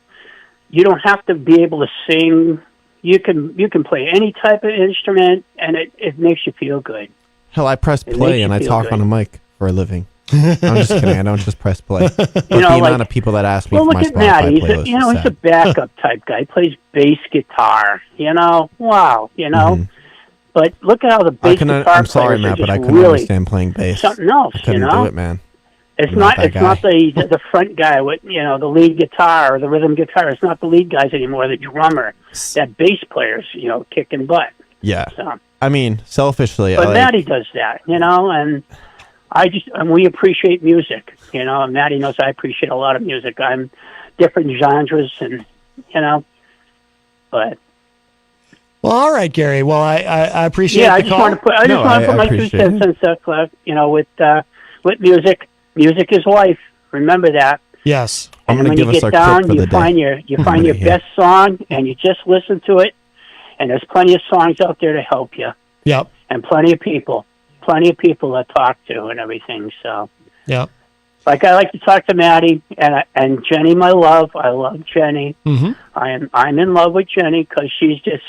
you don't have to be able to sing. You can play any type of instrument, and it makes you feel good. Hell, I press It play makes and you I feel talk good. on a mic for a living. I'm just kidding. I don't just press play. But You know, the like- amount of people that ask me Well, for look my at Matt. Spotify He's playlist he's a is sad. backup type guy. He plays bass guitar. You know, wow. You know, Mhm. but look at how the bass guitar I'm sorry, players Matt, are but I just couldn't really understand playing bass. something else. I couldn't you know, do it, man. It's I'm not. that It's not guy. the front guy with the lead guitar or the rhythm guitar. It's not the lead guys anymore. The drummer, that bass player's kicking butt. Yeah. So, I mean, selfishly, but I like, Maddie does that, and we appreciate music, And Maddie knows I appreciate a lot of music. I'm different genres, and but. Well, all right, Gary. Well, I appreciate Yeah, the I just call. want to put my 2 cents in stuff. With music. Music is life. Remember that. Yes. I'm And going to when give you us our get down, clip for you the find day. your find your best song, and you just listen to it. And there's plenty of songs out there to help you, Yep. and plenty of people to talk to, and everything. So, Yep. like I like to talk to Maddie and Jenny, my love. I love Jenny. Mm-hmm. I'm in love with Jenny because she's just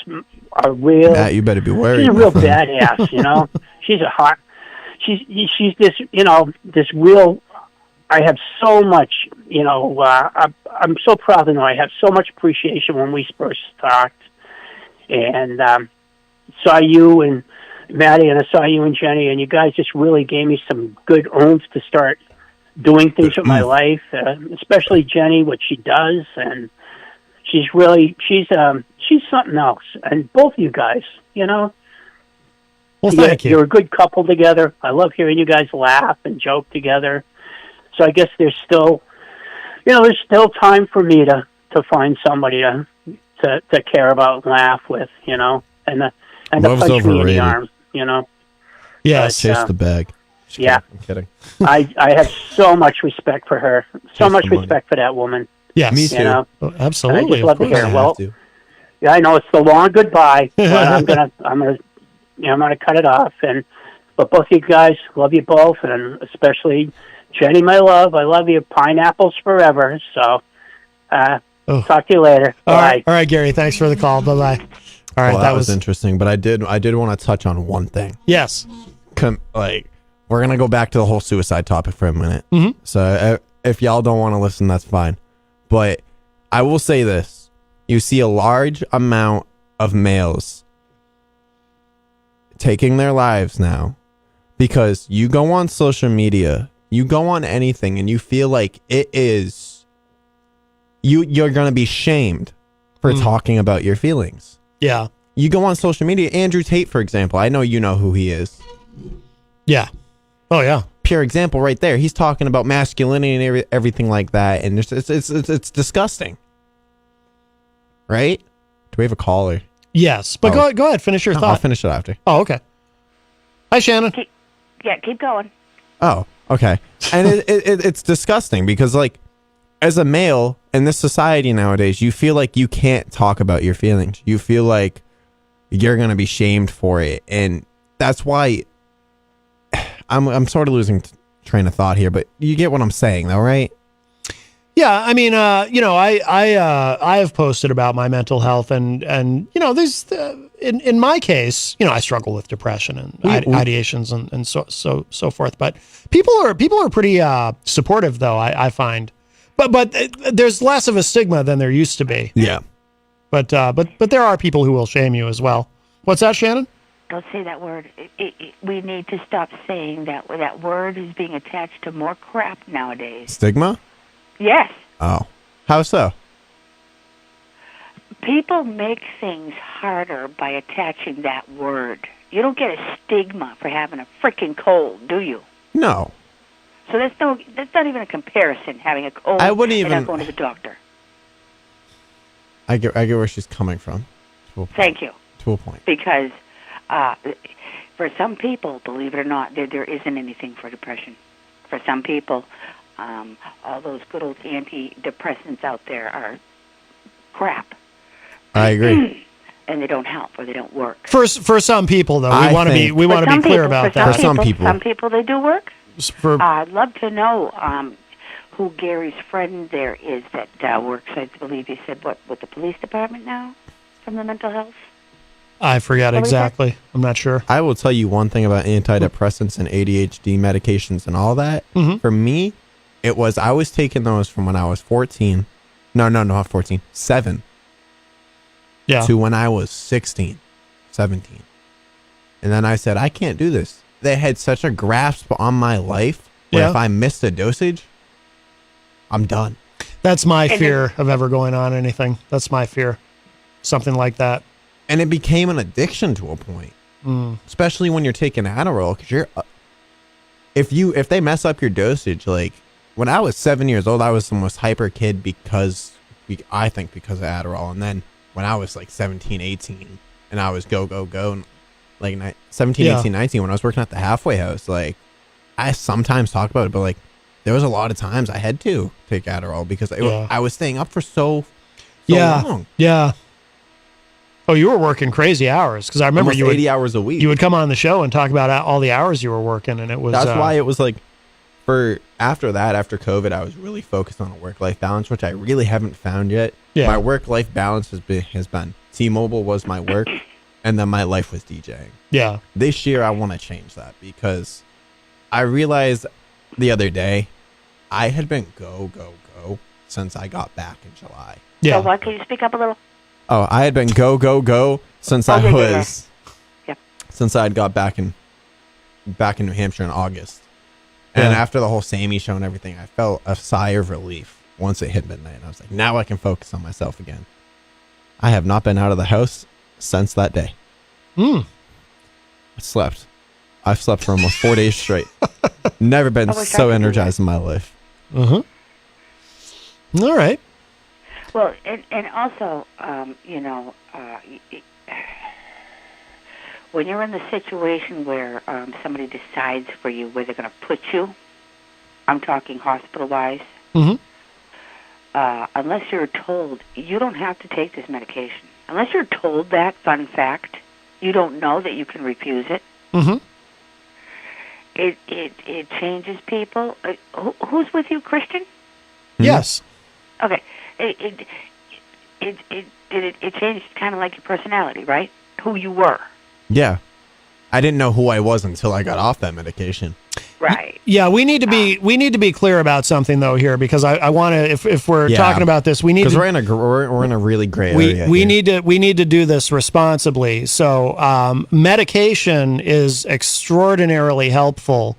a real. Matt, you better be worried. She's a my real friend. badass, She's a hot. She's this, this real. I have so much, I'm so proud to know I have so much appreciation when we first talked, and saw you and Maddie, and I saw you and Jenny, and you guys just really gave me some good oomph to start doing things with my life, especially Jenny, what she does, and she's something else, and both of you guys, Well, thank you. You're a good couple together. I love hearing you guys laugh and joke together. So I guess there's still time for me to find somebody to care about and laugh with, and to Love's punch me in the overrated. arm, Yes. But, Chase the bag. Just yeah. kidding. I'm kidding. I have so much respect for her, so Just much the money. respect for that woman. Yes. Me too. Oh, Absolutely. And I just love to of hear course. it. Well, have to. yeah, I know it's the long goodbye, but I'm gonna cut it off. But both you guys, love you both, and especially Jenny, my love. I love you. Pineapples forever. So, Oh. Talk to you later. All Bye. right, Gary. Thanks for the call. Bye bye. All right, Well, that was interesting, but I did want to touch on one thing. Yes. Like, we're gonna go back to the whole suicide topic for a minute. Mhm. So if y'all don't want to listen, that's fine. But I will say this: you see a large amount of males taking their lives now because you go on social media, you go on anything, and you feel like it is you're gonna be shamed for talking about your feelings. Yeah. You go on social media, Andrew Tate, for example. I know you know who he is. Yeah. Oh yeah. Pure example right there. He's talking about masculinity and everything like that, and it's disgusting. Right? Do we have a caller? Yes, but go ahead. Finish your No, thought. I'll finish it after. Oh, okay. Hi, Shannon. Keep going. Oh, okay. And it's disgusting because, like, as a male in this society nowadays, you feel like you can't talk about your feelings. You feel like you're gonna be shamed for it, and that's why I'm sort of losing train of thought here. But you get what I'm saying, though, right? Yeah, I mean, I have posted about my mental health, and there's in my case, I struggle with depression and ideations and so forth. But people are pretty supportive, though. I find, but there's less of a stigma than there used to be. Yeah. But there are people who will shame you as well. What's that, Shannon? Don't say that word. We need to stop saying that. That word is being attached to more crap nowadays. Stigma? Yes. Oh. How so? People make things harder by attaching that word. You don't get a stigma for having a freaking cold, do you? No. So that's not even a comparison, having a cold I wouldn't and even- not going to the doctor. I get where she's coming from. Thank you. To a point. Because for some people, believe it or not, there isn't anything for depression. For some people, all those good old antidepressants out there are crap. I agree. And they don't help or they don't work. For some people, though, we want to be For clear about that. Some people they do work. For I'd love to know who Gary's friend there is that works. I believe he said with the police department now from the mental health. I forgot What was that? exactly. I'm not sure. I will tell you one thing about antidepressants and ADHD medications and all that. Mhm. For me, I was taking those from when I was 14. No, not 14. 7. Yeah. To when I was 16, 17. And then I said, I can't do this. They had such a grasp on my life where Yeah. if I missed a dosage, I'm done. That's my fear of ever going on anything. That's my fear. Something like that. And it became an addiction to a point. Especially when you're taking Adderall, because you're if they mess up your dosage, like when I was 7 years old, I was the most hyper kid because of Adderall. And then when I was like 17, 18, and I was go, and like 17, Yeah. 18, 19, when I was working at the halfway house, like I sometimes talk about it, but like there was a lot of times I had to take Adderall because I was staying up for so long. Yeah. Oh, you were working crazy hours because I remember Almost you would 80 hours a week. You would come on the show and talk about all the hours you were working, and it was That's why it was like after COVID, I was really focused on a work-life balance, which I really haven't found yet. Yeah. My work-life balance has been T-Mobile was my work, and then my life was DJing. Yeah. This year, I want to change that because I realized the other day I had been go since I got back in July. Yeah. So what? Can you speak up a little? Oh, I had been go since since I had got back in New Hampshire in August. And Yeah. after the whole Sammy show and everything, I felt a sigh of relief once it hit midnight. And I was like, now I can focus on myself again. I have not been out of the house since that day. I slept. I've slept for almost 4 days straight. Never been I wish I so could do energized in my life. All right. Well, and also, when you're in the situation where somebody decides for you where they're going to put you, I'm talking hospital-wise, unless you're told, you don't have to take this medication. Unless you're told that, fun fact, you don't know that you can refuse it. It changes people. Who's with you, Christian? Yes. Okay. it changed kind of like your personality, right? Who you were. Yeah. I didn't know who I was until I got off that medication. Right. Yeah, we need to be clear about something though here, because I want to, if we're talking about this, we need to, because we're in a really gray area. We need to do this responsibly. So medication is extraordinarily helpful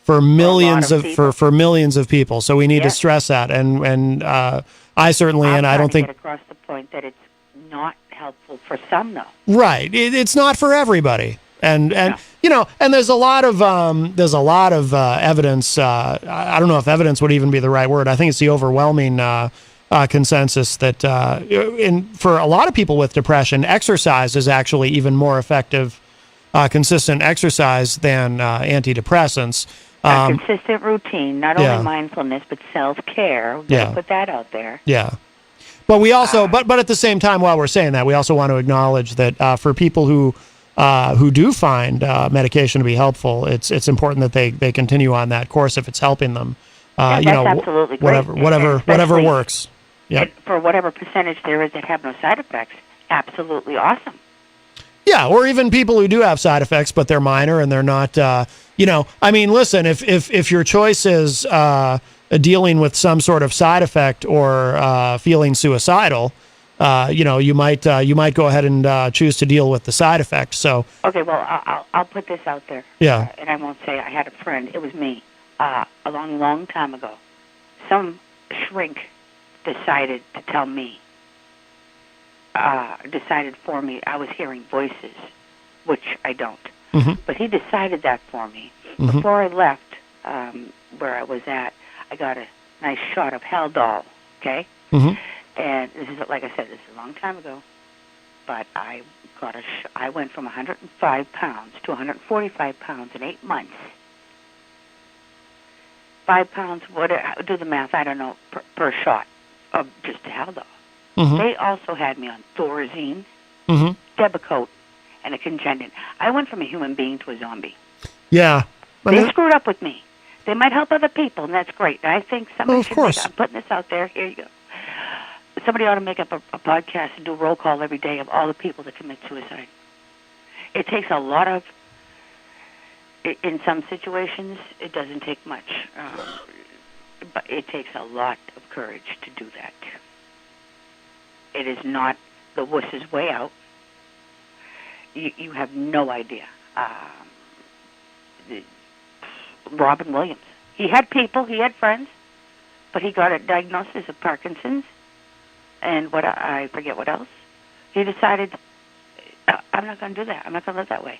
for millions for millions of people. So we need to stress that, and I certainly, and I don't think get across the point that it's not helpful for some though. Right, it's not for everybody. And you know, and there's a lot of evidence. I don't know if evidence would even be the right word. I think it's the overwhelming consensus that for a lot of people with depression, exercise is actually even more effective, consistent exercise than antidepressants. A consistent routine, not only mindfulness but self-care. We've got to put that out there. Yeah. But we also, but at the same time, while we're saying that, we also want to acknowledge that for people who do find medication to be helpful, it's important that they continue on that course if it's helping them. That's absolutely great. Whatever works. Yeah. For whatever percentage there is that have no side effects, absolutely awesome. Yeah, or even people who do have side effects, but they're minor and they're not. I mean, listen, if your choice is dealing with some sort of side effect or feeling suicidal, you might go ahead and choose to deal with the side effect. So okay, well, I'll put this out there. Yeah, and I won't say I had a friend. It was me a long time ago. Some shrink decided to tell me. Decided for me. I was hearing voices, which I don't. Mm-hmm. But he decided that for me. Mm-hmm. Before I left where I was at, I got a nice shot of Haldol. Okay. Mm-hmm. And this is, like I said, this is a long time ago, but I got I went from 105 pounds to 145 pounds in 8 months. 5 pounds, do the math, I don't know, per shot of just Haldol. Mm-hmm. They also had me on Thorazine, mm-hmm. Depakote, and a Congendin. I went from a human being to a zombie. Yeah. They screwed up with me. They might help other people, and that's great. I think somebody should I'm putting this out there. Here you go. Somebody ought to make up a podcast and do a roll call every day of all the people that commit suicide. It takes a lot of, in some situations, it doesn't take much, but it takes a lot of courage to do that. It is not the wuss's way out. You have no idea. Robin Williams, he had people, he had friends, but he got a diagnosis of Parkinson's. And I forget what else. He decided, I'm not going to do that. I'm not going to live that way.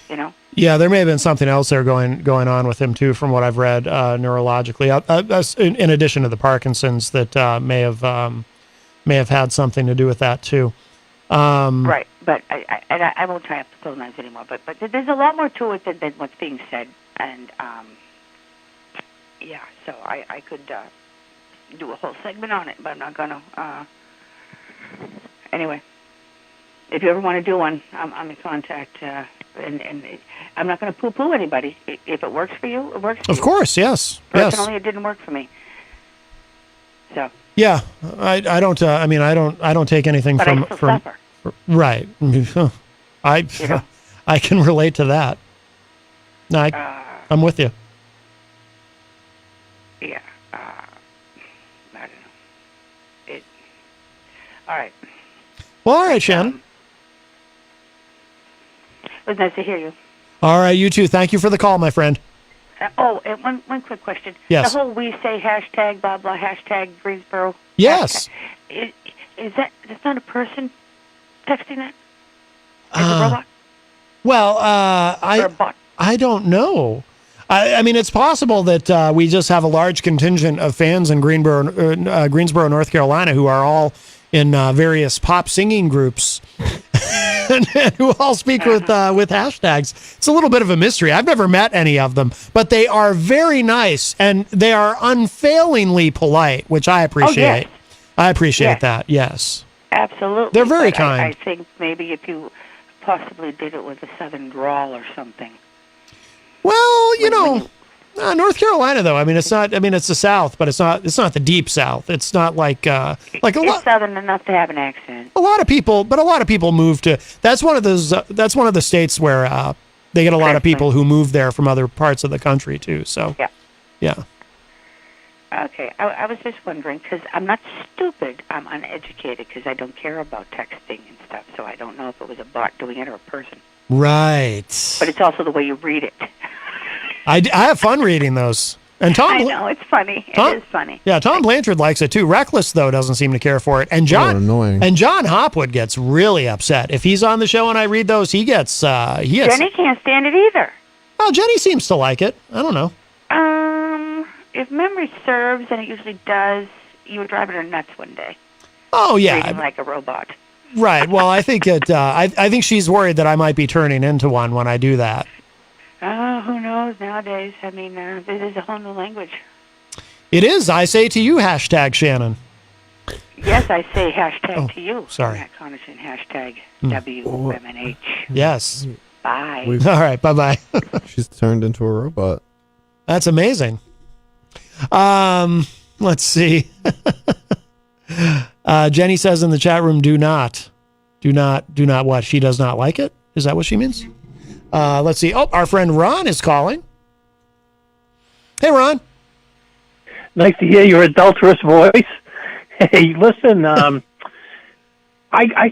You know? Yeah, there may have been something else there going on with him too, from what I've read neurologically. In addition to the Parkinson's, that may have had something to do with that too. Right, but I won't tie up the phone lines anymore. But there's a lot more to it than what's being said, and yeah. So I could. Do a whole segment on it, but I'm not going to. Anyway, if you ever want to do one, I'm in contact, and I'm not going to poo-poo anybody. If it works for you, it works for you. Of course, yes. Personally, it didn't work for me. So. Yeah, I don't. I don't take anything but from. I still suffer. Right. I can relate to that. No, I'm with you. Yeah. I don't know. All right. Well, all right, Shannon. It was nice to hear you. All right, you too. Thank you for the call, my friend. And one quick question. Yes. The whole we say hashtag blah blah hashtag Greensboro. Yes. Hashtag, that's not a person texting that? It's a robot? Well, I don't know. I mean, it's possible that we just have a large contingent of fans in Greensboro, North Carolina, who are all in various pop singing groups and who all speak with hashtags. It's a little bit of a mystery. I've never met any of them, but they are very nice and they are unfailingly polite, which I appreciate. Oh, yes. I appreciate that. Yes. Absolutely. They're very but kind. I think maybe if you possibly did it with a southern drawl or something. Well, North Carolina, though. I mean, it's not. I mean, it's the South, but it's not. It's not the deep South. It's not like like a lot. It's southern enough to have an accent. A lot of people move to. That's one of those. That's one of the states where they get a lot of people who move there from other parts of the country too. So yeah. Okay, I was just wondering because I'm not stupid. I'm uneducated because I don't care about texting and stuff. So I don't know if it was a bot doing it or a person. Right. But it's also the way you read it. I have fun reading those. And Tom, I know it's funny. It is funny. Yeah, Tom Blanchard likes it too. Reckless though doesn't seem to care for it. And John, annoying. And John Hopwood gets really upset if he's on the show and I read those. He gets. Jenny can't stand it either. Well, Jenny seems to like it. I don't know. If memory serves, and it usually does, you were driving her nuts one day. Oh yeah, reading like a robot. Right. Well, I think it. I think she's worried that I might be turning into one when I do that. Oh, who knows nowadays? I mean, this is a whole new language. It is. I say to you, hashtag Shannon. Yes, I say hashtag to you. Sorry. Matt Connaughton, hashtag WMNH. Yes. Bye. All right. Bye-bye. She's turned into a robot. That's amazing. Let's see. Jenny says in the chat room, do not what? She does not like it? Is that what she means? Let's see. Oh, our friend Ron is calling. Hey, Ron. Nice to hear your adulterous voice. Hey, listen, I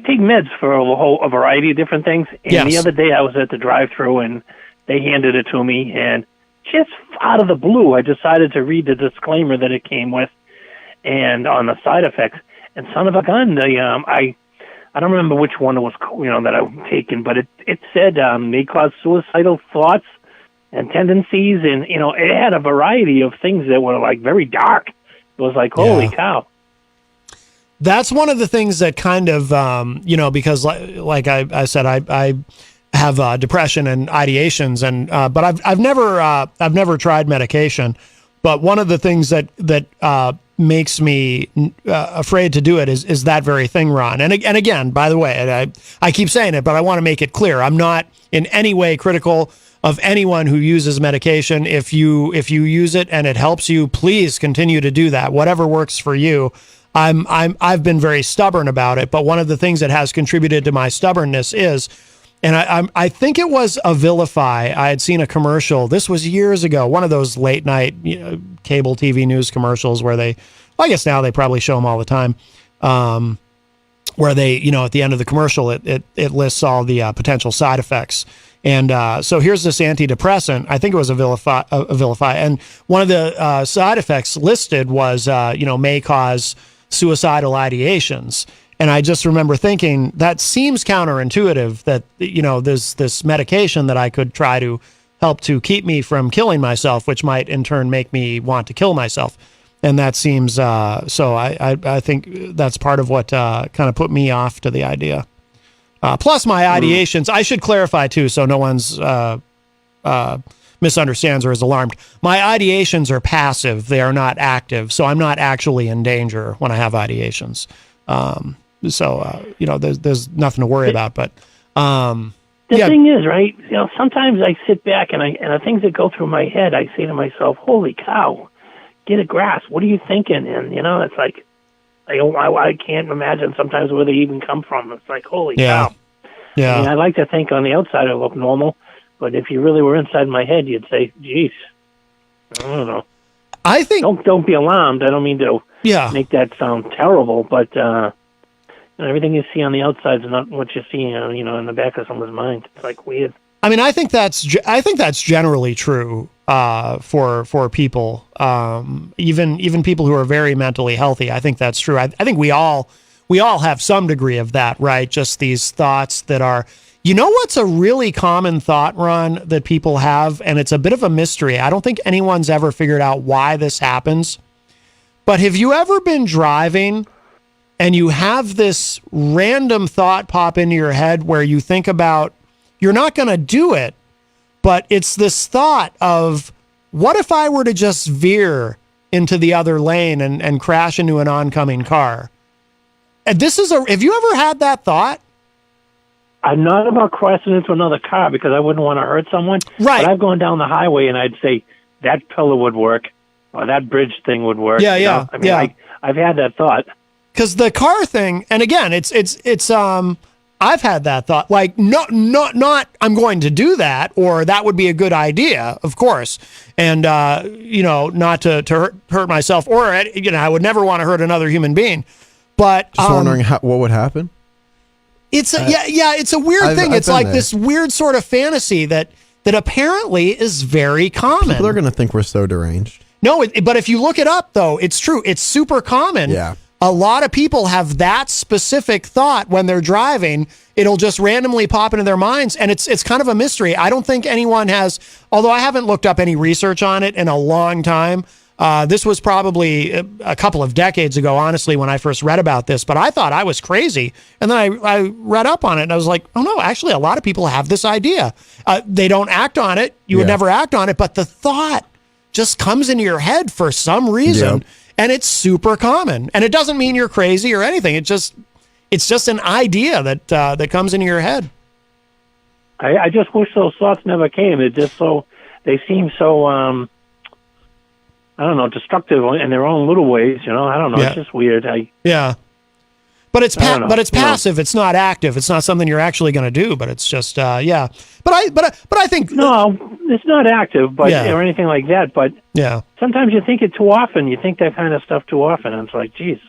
take meds for a variety of different things. And the other day I was at the drive-thru and they handed it to me, and just out of the blue, I decided to read the disclaimer that it came with, and on the side effects. And son of a gun, I don't remember which one it was, that I've taken, but it said may cause suicidal thoughts and tendencies, and it had a variety of things that were like very dark. It was like, holy cow. That's one of the things that kind of, because like I said, I have depression and ideations, and but I've never tried medication. But one of the things that makes me afraid to do it is that very thing, Ron. And again, by the way, I keep saying it, but I want to make it clear. I'm not in any way critical of anyone who uses medication. If you use it and it helps you, please continue to do that. Whatever works for you. I've been very stubborn about it, but one of the things that has contributed to my stubbornness is, and I think it was Abilify. I had seen a commercial. This was years ago. One of those late night cable TV news commercials where I guess now they probably show them all the time, where they, at the end of the commercial, it lists all the potential side effects. And so here's this antidepressant. I think it was Abilify, and one of the side effects listed was, may cause suicidal ideations. And I just remember thinking that seems counterintuitive that, there's this medication that I could try to help to keep me from killing myself, which might in turn make me want to kill myself. And that seems, so I think that's part of what kind of put me off to the idea. Plus my ideations, I should clarify too, so no one's misunderstands or is alarmed. My ideations are passive. They are not active. So I'm not actually in danger when I have ideations. There's nothing to worry about, but, the thing is, right, sometimes I sit back and the things that go through my head, I say to myself, holy cow, get a grasp. What are you thinking? And, it's like, I can't imagine sometimes where they even come from. It's like, holy cow. Yeah. I mean, I like to think on the outside I look normal, but if you really were inside my head, you'd say, geez, I don't know. I think... Don't be alarmed. I don't mean to make that sound terrible, but everything you see on the outside is not what you see, in the back of someone's mind. It's like weird. I mean, I think that's generally true for people, even people who are very mentally healthy. I think that's true. I think we all have some degree of that, right? Just these thoughts that are, what's a really common thought, Ron, that people have, and it's a bit of a mystery. I don't think anyone's ever figured out why this happens. But have you ever been driving and you have this random thought pop into your head where you think about, you're not going to do it, but it's this thought of, what if I were to just veer into the other lane and crash into an oncoming car? And have you ever had that thought? I'm not about crossing into another car because I wouldn't want to hurt someone. Right. But I've gone down the highway and I'd say, that pillar would work, or that bridge thing would work. Yeah, you yeah, know? I mean, yeah. I've had that thought. Because the car thing, and again, it's I've had that thought, like, not I'm going to do that, or that would be a good idea, of course, and not to hurt myself, or I would never want to hurt another human being. But Just wondering what would happen. It's it's a weird thing. It's like this weird sort of fantasy that apparently is very common. People are going to think we're so deranged. No, but if you look it up, though, it's true. It's super common. Yeah. A lot of people have that specific thought when they're driving. It'll just randomly pop into their minds, and it's kind of a mystery. I don't think anyone has, although I haven't looked up any research on it in a long time. This was probably a couple of decades ago, honestly, when I first read about this, but I thought I was crazy. And then I read up on it, and I was like, oh, no, actually, a lot of people have this idea. They don't act on it. You would never act on it, but the thought just comes into your head for some reason. Yep. And it's super common, and it doesn't mean you're crazy or anything. It's just an idea that comes into your head. I just wish those thoughts never came. They seem so I don't know, destructive in their own little ways. I don't know. Yeah. It's just weird. But it's passive. It's not active. It's not something you're actually going to do. But it's just But I think no, it's not active, or anything like that. But sometimes you think it too often. You think that kind of stuff too often, and it's like, geez.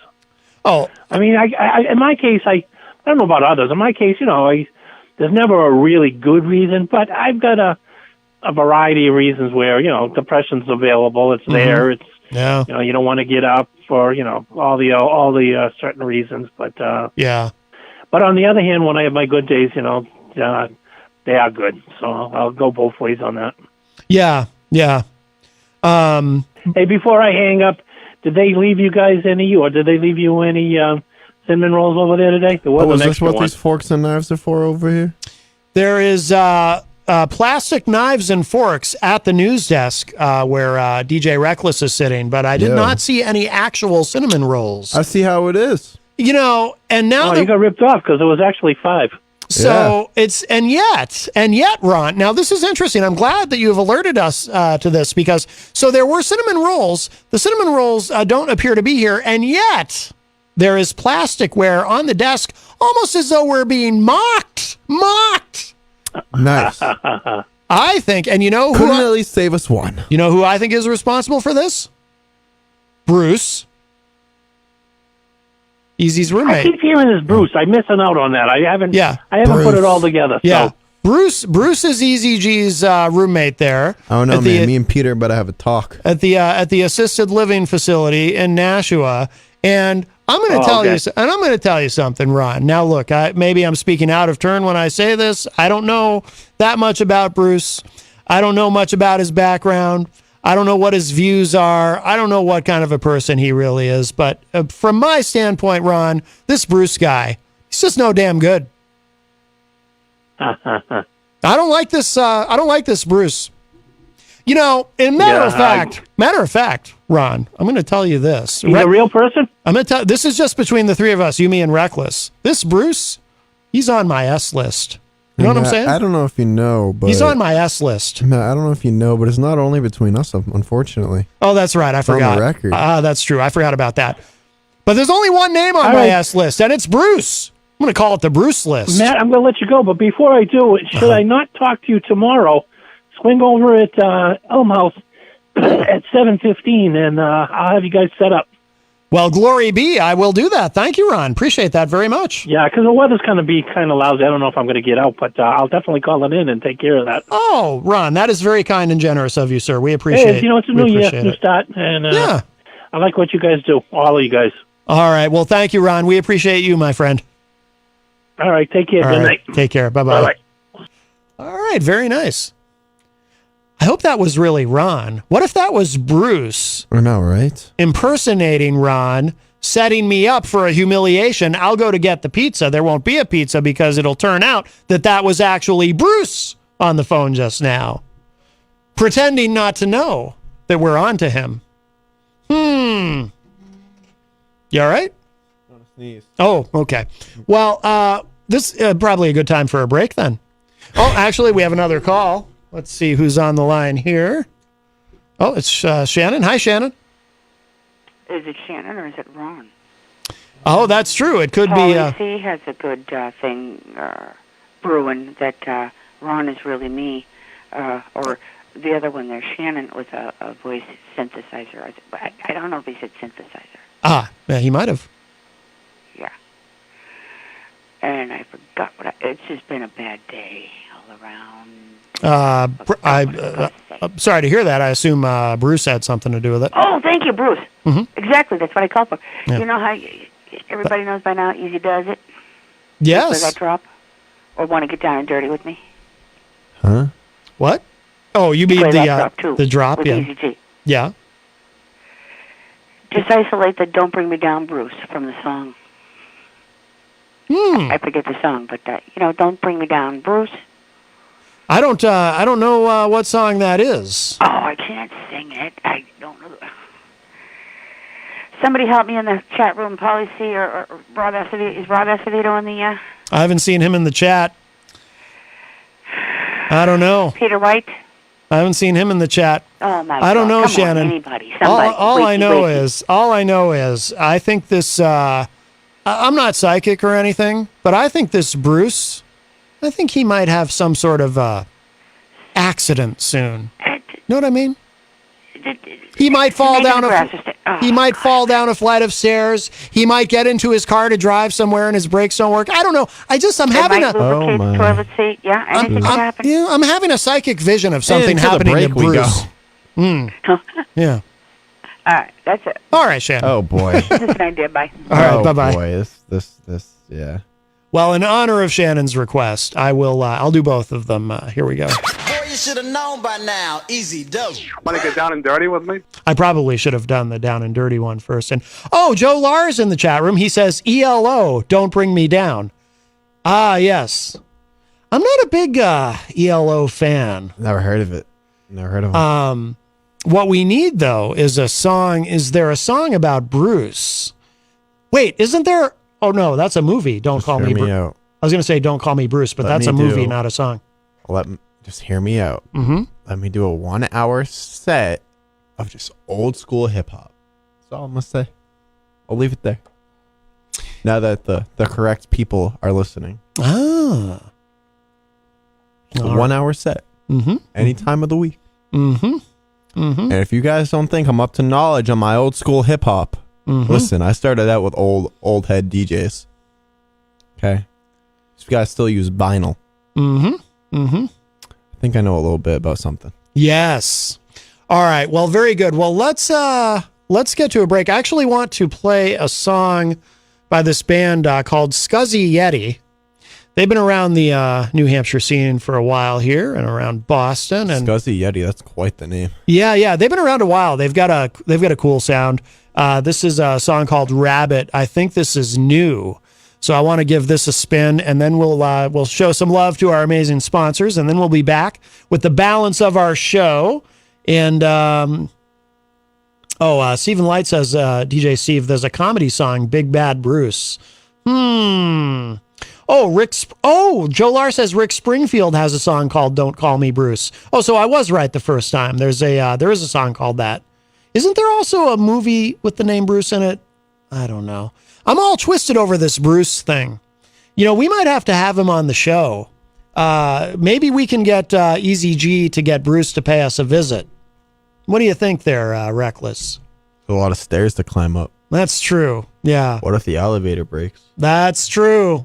Oh, I mean, I in my case, I don't know about others. In my case, there's never a really good reason, but I've got a variety of reasons where depression's available. It's there. It's you don't want to get up for all the certain reasons, but But on the other hand, when I have my good days, they are good. So I'll go both ways on that. Yeah. Hey, before I hang up, did they leave you guys any cinnamon rolls over there today? There was is an this extra what one. these forks and knives are for over here? There is plastic knives and forks at the news desk where DJ Reckless is sitting, but I did not see any actual cinnamon rolls. I see how it is. And now you got ripped off because it was actually 5. So and yet, Ron, now this is interesting. I'm glad that you have alerted us to this because there were cinnamon rolls. The cinnamon rolls don't appear to be here, and yet there is plasticware on the desk, almost as though we're being mocked. Nice. I think, and couldn't at least save us one. You know who I think is responsible for this? Bruce. Easy's roommate. I keep hearing this Bruce. I'm missing out on that. I haven't put it all together. Yeah. So. Bruce is Easy G's roommate there. Oh no, man! Me and Peter better have a talk at the assisted living facility in Nashua, and I'm going to tell you, and I'm going to tell you something, Ron. Now, look, maybe I'm speaking out of turn when I say this. I don't know that much about Bruce. I don't know much about his background. I don't know what his views are. I don't know what kind of a person he really is. But from my standpoint, Ron, this Bruce guy, he's just no damn good. I don't like this. I don't like this Bruce. Matter of fact, Ron, I'm going to tell you this. He's a real person? I'm going to tell. This is just between the three of us, you, me, and Reckless. This Bruce, he's on my S list. You know what I'm saying? I don't know if you know, but he's on my S list. No, I don't know if you know, but it's not only between us, unfortunately. Oh, that's right. I forgot. On the record. That's true. I forgot about that. But there's only one name on my S list, and it's Bruce. I'm going to call it the Bruce list. Matt, I'm going to let you go, but before I do, should I not talk to you tomorrow? Swing over at Elm House at 7:15, and I'll have you guys set up. Well, glory be. I will do that. Thank you, Ron. Appreciate that very much. Yeah, because the weather's going to be kind of lousy. I don't know if I'm going to get out, but I'll definitely call it in and take care of that. Oh, Ron, that is very kind and generous of you, sir. We appreciate it. Hey, it's a new year, new start, and I like what you guys do, all of you guys. All right. Well, thank you, Ron. We appreciate you, my friend. All right. Take care. Good night. Take care. Bye-bye. Bye-bye. All right. Very nice. I hope that was really Ron. What if that was Bruce? I know, right? Impersonating Ron, setting me up for a humiliation. I'll go to get the pizza. There won't be a pizza because it'll turn out that was actually Bruce on the phone just now, pretending not to know that we're on to him. You all right? Sneeze. Oh, okay. Well, this is probably a good time for a break then. Oh, actually, we have another call. Let's see who's on the line here. Oh, it's Shannon. Hi, Shannon. Is it Shannon or is it Ron? Oh, that's true. It could be. C has a good thing brewing that Ron is really me, or the other one there, Shannon, with a voice synthesizer. I don't know if he said synthesizer. Yeah, he might have. Yeah. And I forgot it's just been a bad day all around. I'm sorry to hear that. I assume Bruce had something to do with it. Oh, thank you, Bruce. Mhm. Exactly, that's what I called for. Yeah. You know how everybody knows by now Easy does it? Yes. Does that drop? Or want to get down and dirty with me? Huh? What? Oh, you mean Play that drop, too, the drop? with Yeah. Easy G. Yeah. Just isolate the "Don't Bring Me Down, Bruce" from the song. I forget the song, but "Don't Bring Me Down, Bruce." I don't know what song that is. Oh, I can't sing it. I don't know. Somebody help me in the chat room, Polly C. or Rob Acevedo. Is Rob Acevedo in the? I haven't seen him in the chat. I don't know. Peter White. I haven't seen him in the chat. Oh my! I don't God. know, Come Shannon. On, anybody, somebody. All I Wakey. know is I think this. I'm not psychic or anything, but I think this Bruce. I think he might have some sort of accident soon. Know what I mean? He might fall down he might fall down a flight of stairs. He might get into his car to drive somewhere and his brakes don't work. I don't know. I'm having a toilet seat. Yeah, anything can happen. Yeah, I'm having a psychic vision of something happening to Bruce. Yeah. All right, that's it. All right, Shannon. Oh boy. Just an idea. Bye. All right, bye-bye. Boy, this, yeah. Well, in honor of Shannon's request, I'll do both of them. Here we go. Boy, you should have known by now. Easy dough. Want to get down and dirty with me? I probably should have done the down and dirty one first. And Joe Lars in the chat room. He says, ELO, don't bring me down. Ah, yes. I'm not a big ELO fan. Never heard of it. Never heard of him. What we need, though, is a song. Is there a song about Bruce? Wait, isn't there? Oh, no, that's a movie. Don't Call Me Bruce. I was going to say Don't Call Me Bruce, but that's a movie, not a song. Just hear me out. Mm-hmm. Let me do a 1 hour set of just old school hip hop. That's all I'm going to say. I'll leave it there. Now that the correct people are listening. Ah. Just a 1 hour set. Mm-hmm. Any time of the week. Mm-hmm. Mm-hmm. And if you guys don't think I'm up to knowledge on my old school hip hop, listen, I started out with old head DJs. Okay? So you guys still use vinyl. Mm-hmm. Mm-hmm. I think I know a little bit about something. Yes. All right. Well, very good. Well, let's get to a break. I actually want to play a song by this band called Scuzzy Yeti. They've been around the New Hampshire scene for a while here and around Boston. And Scuzzy Yeti, that's quite the name. Yeah. They've been around a while. They've got a cool sound. This is a song called Rabbit. I think this is new. So I want to give this a spin, and then we'll show some love to our amazing sponsors, and then we'll be back with the balance of our show. And Stephen Light says, DJ Steve, there's a comedy song, Big Bad Bruce. Joe Lars says Rick Springfield has a song called Don't Call Me Bruce. Oh, so I was right the first time. There is a song called that. Isn't there also a movie with the name Bruce in it? I don't know. I'm all twisted over this Bruce thing. We might have to have him on the show. Maybe we can get Easy G to get Bruce to pay us a visit. What do you think there, Reckless? A lot of stairs to climb up. That's true. Yeah. What if the elevator breaks? That's true.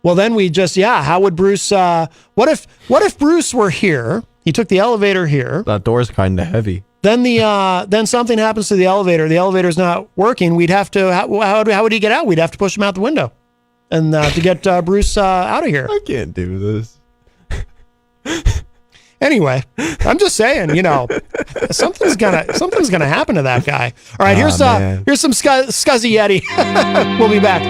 Well, then we just, how would Bruce, what if Bruce were here? He took the elevator here. That door's kind of heavy. Then then something happens to the elevator. The elevator's not working. We'd have to, how would he get out? We'd have to push him out the window and to get Bruce out of here. I can't do this. Anyway, I'm just saying, something's gonna happen to that guy. All right, here's some Scuzzy Yeti. We'll be back.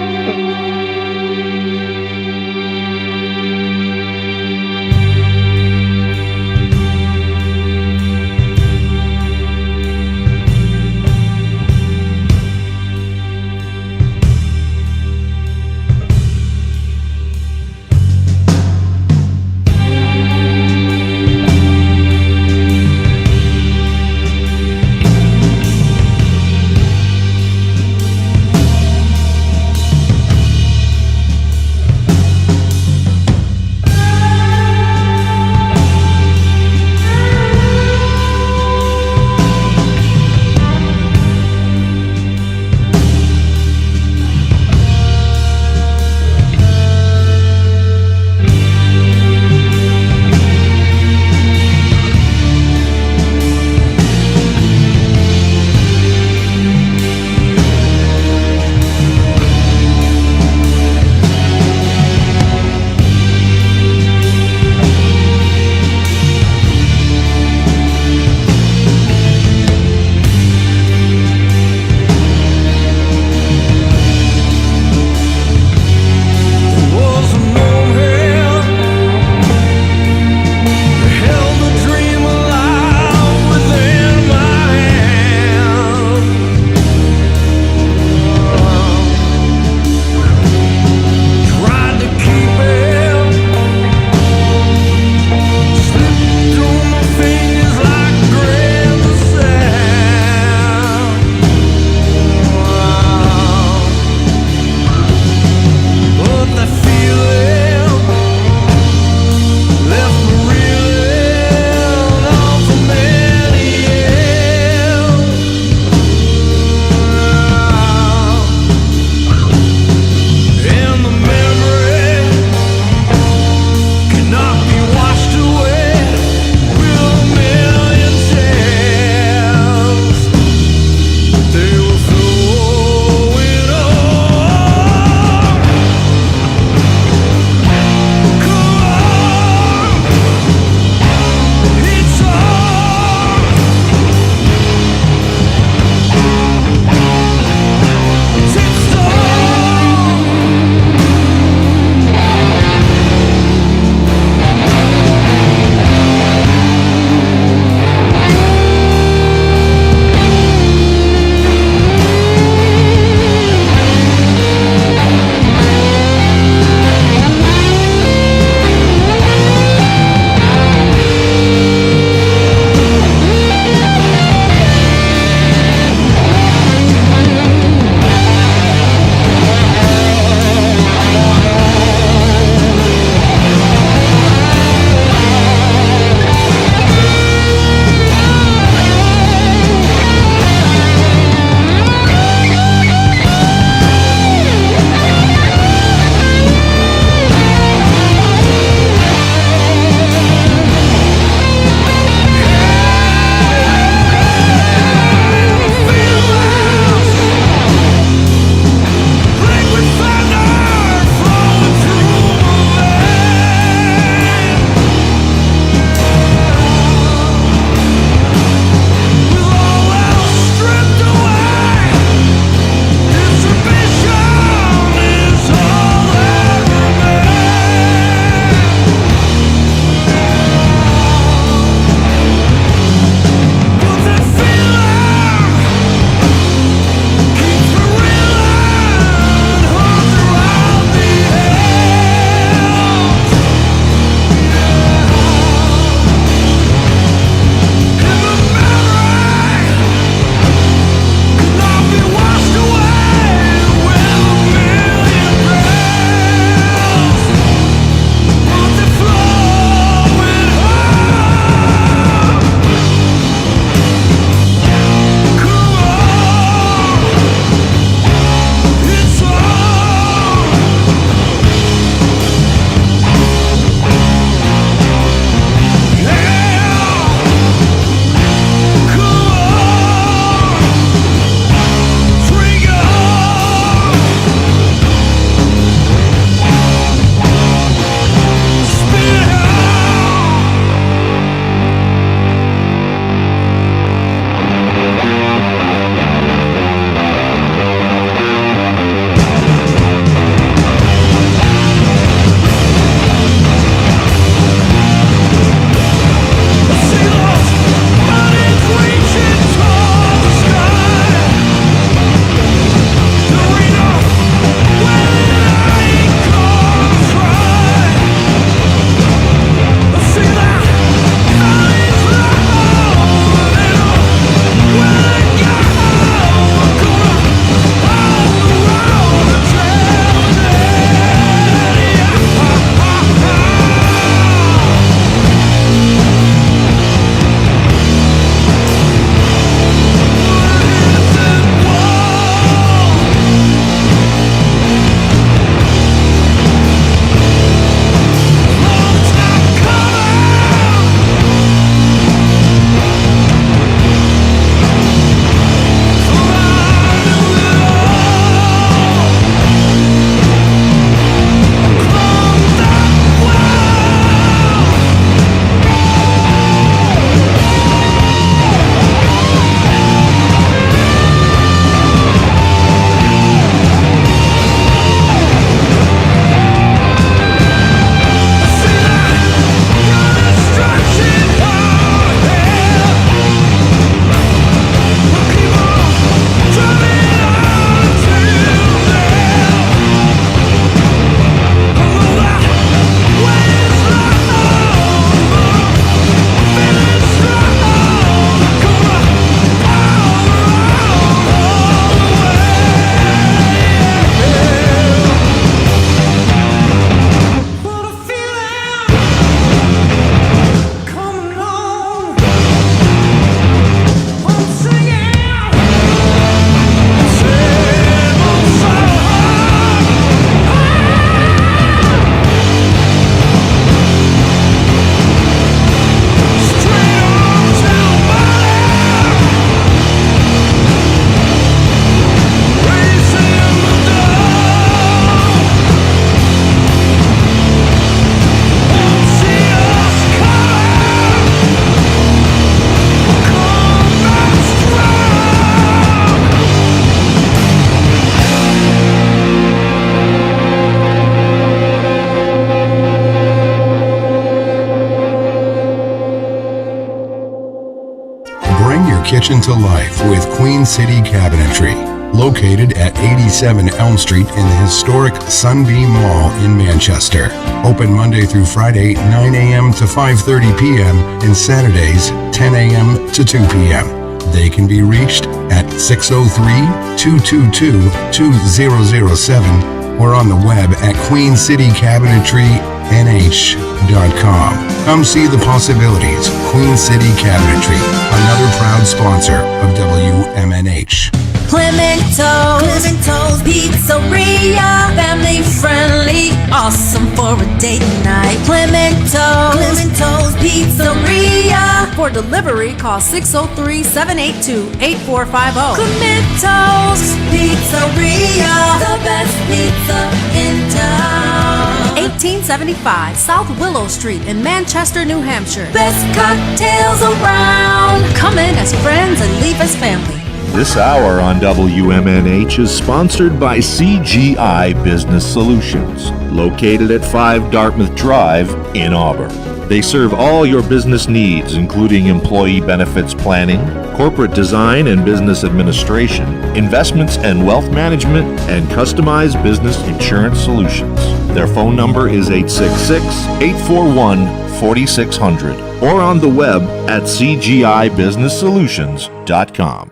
kitchen to life with Queen City Cabinetry, located at 87 Elm Street in the historic Sunbeam Mall in Manchester. Open Monday through Friday, 9 a.m. to 5:30 p.m. and Saturdays, 10 a.m. to 2 p.m. They can be reached at 603-222-2007 or on the web at queencitycabinetrynh.com. Come see the possibilities. Queen City Cabinetry, another proud sponsor of WMNH. Clemento's Pizzeria, family friendly, awesome for a date night. Clemento's Pizzeria. For delivery, call 603-782-8450. Clemento's Pizzeria, the best pizza in town. 1875 South Willow Street in Manchester, New Hampshire. Best cocktails around. Come in as friends and leave as family. This hour on WMNH is sponsored by CGI Business Solutions, located at 5 Dartmouth Drive in Auburn. They serve all your business needs, including employee benefits planning, corporate design and business administration, investments and wealth management, and customized business insurance solutions. Their phone number is 866-841-4600 or on the web at cgibusinesssolutions.com.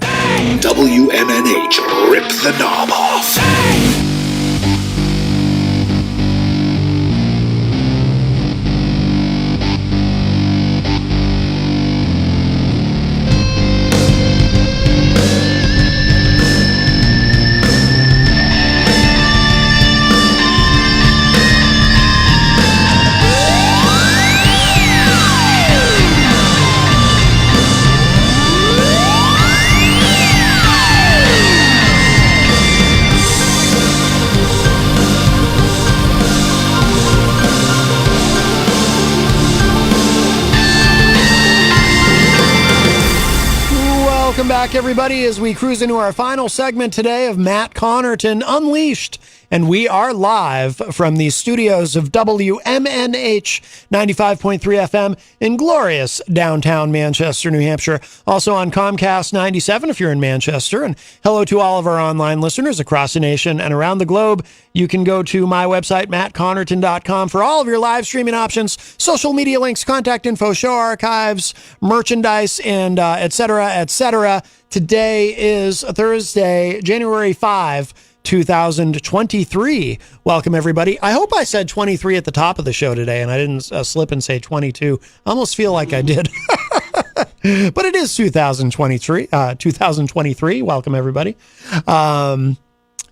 WMNH, rip the knob off. Welcome back, everybody, as we cruise into our final segment today of Matt Connarton Unleashed. And we are live from the studios of WMNH 95.3 FM in glorious downtown Manchester, New Hampshire. Also on Comcast 97 if you're in Manchester. And hello to all of our online listeners across the nation and around the globe. You can go to my website, mattconnarton.com, for all of your live streaming options, social media links, contact info, show archives, merchandise, and et cetera, et cetera. Today is Thursday, January 5, 2023. Welcome, everybody. I hope I said 23 at the top of the show today, and I didn't slip and say 22. I almost feel like I did. But it is 2023. Welcome, everybody.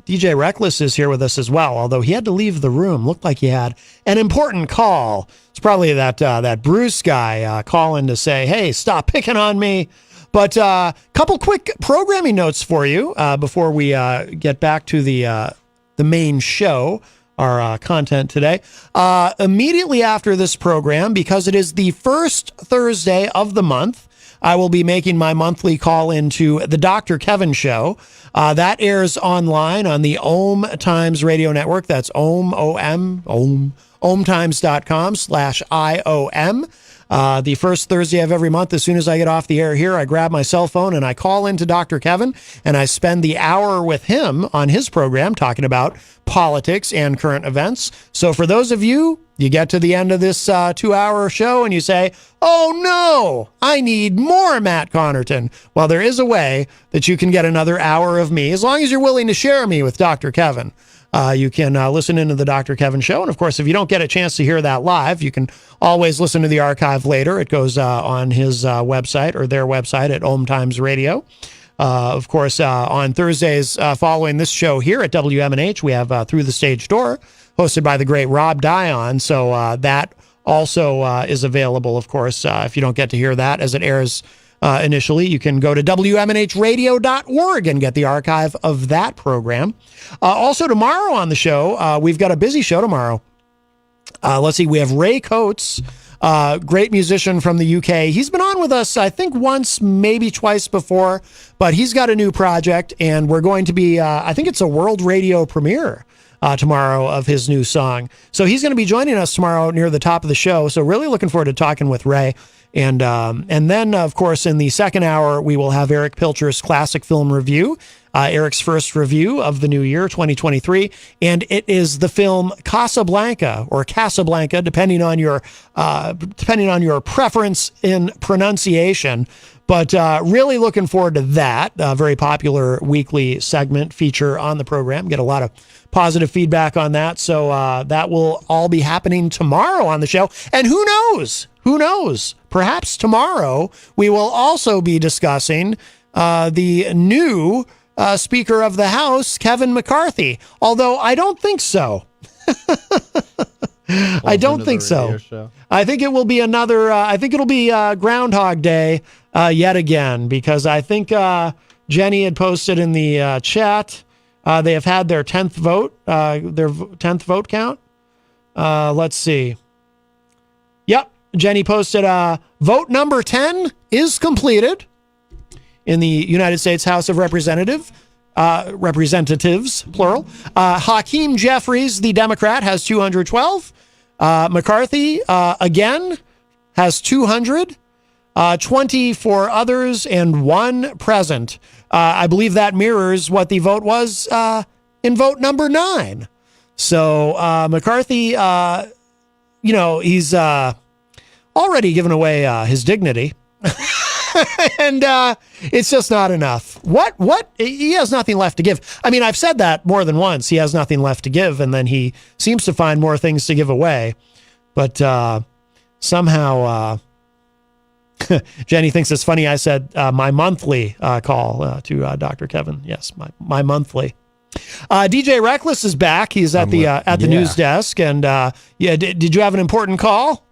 DJ Reckless is here with us as well, although he had to leave the room. Looked like he had an important call. It's probably that Bruce guy calling to say, hey, stop picking on me. But a couple quick programming notes for you before we get back to the main show, our content today. Immediately after this program, because it is the first Thursday of the month, I will be making my monthly call into the Dr. Kevin Show. That airs online on the Ohm Times Radio Network. That's ohmtimes.com/IOM. The first Thursday of every month, as soon as I get off the air here, I grab my cell phone and I call into Dr. Kevin, and I spend the hour with him on his program talking about politics and current events. So for those of you, you get to the end of this 2-hour show and you say, oh no, I need more Matt Connarton. Well, there is a way that you can get another hour of me, as long as you're willing to share me with Dr. Kevin. You can listen into the Dr. Kevin Show. And of course, if you don't get a chance to hear that live, you can always listen to the archive later. It goes on his website or their website at Ohm Times Radio. Of course, on Thursdays following this show here at WMNH, we have Through the Stage Door, hosted by the great Rob Dion. So that also is available, of course, if you don't get to hear that as it airs initially. You can go to WMNHradio.org and get the archive of that program. Also, tomorrow on the show, we've got a busy show tomorrow. Let's see, we have Ray Coates, great musician from the UK. He's been on with us, I think, once, maybe twice before, but he's got a new project, and we're going to be, I think it's a world radio premiere tomorrow of his new song. So he's going to be joining us tomorrow near the top of the show. So really looking forward to talking with Ray And then, of course, in the second hour, we will have Eric Pilcher's classic film review, Eric's first review of the new year, 2023. And it is the film Casablanca, or Casablanca, depending on your preference in pronunciation. But really looking forward to that. Very popular weekly segment feature on the program. Get a lot of positive feedback on that. So that will all be happening tomorrow on the show. And who knows? Who knows? Perhaps tomorrow we will also be discussing the new Speaker of the House, Kevin McCarthy. Although I don't think so. I don't think so. I think it will be another. I think it'll be Groundhog Day yet again, because I think Jenny had posted in the chat they have had their 10th vote, their 10th vote count. Let's see. Yep, Jenny posted vote number 10 is completed in the United States House of Representatives, plural. Hakeem Jeffries, the Democrat, has 212. McCarthy, again, has 200. 20 for others and 1 present. I believe that mirrors what the vote was in vote number 9. So McCarthy, he's already given away his dignity. And it's just not enough. What? He has nothing left to give. I mean, I've said that more than once. He has nothing left to give, and then he seems to find more things to give away. But somehow, Jenny thinks it's funny I said my monthly call to Dr. Kevin. Yes, my monthly. DJ Reckless is back. He's at the news desk. And did you have an important call?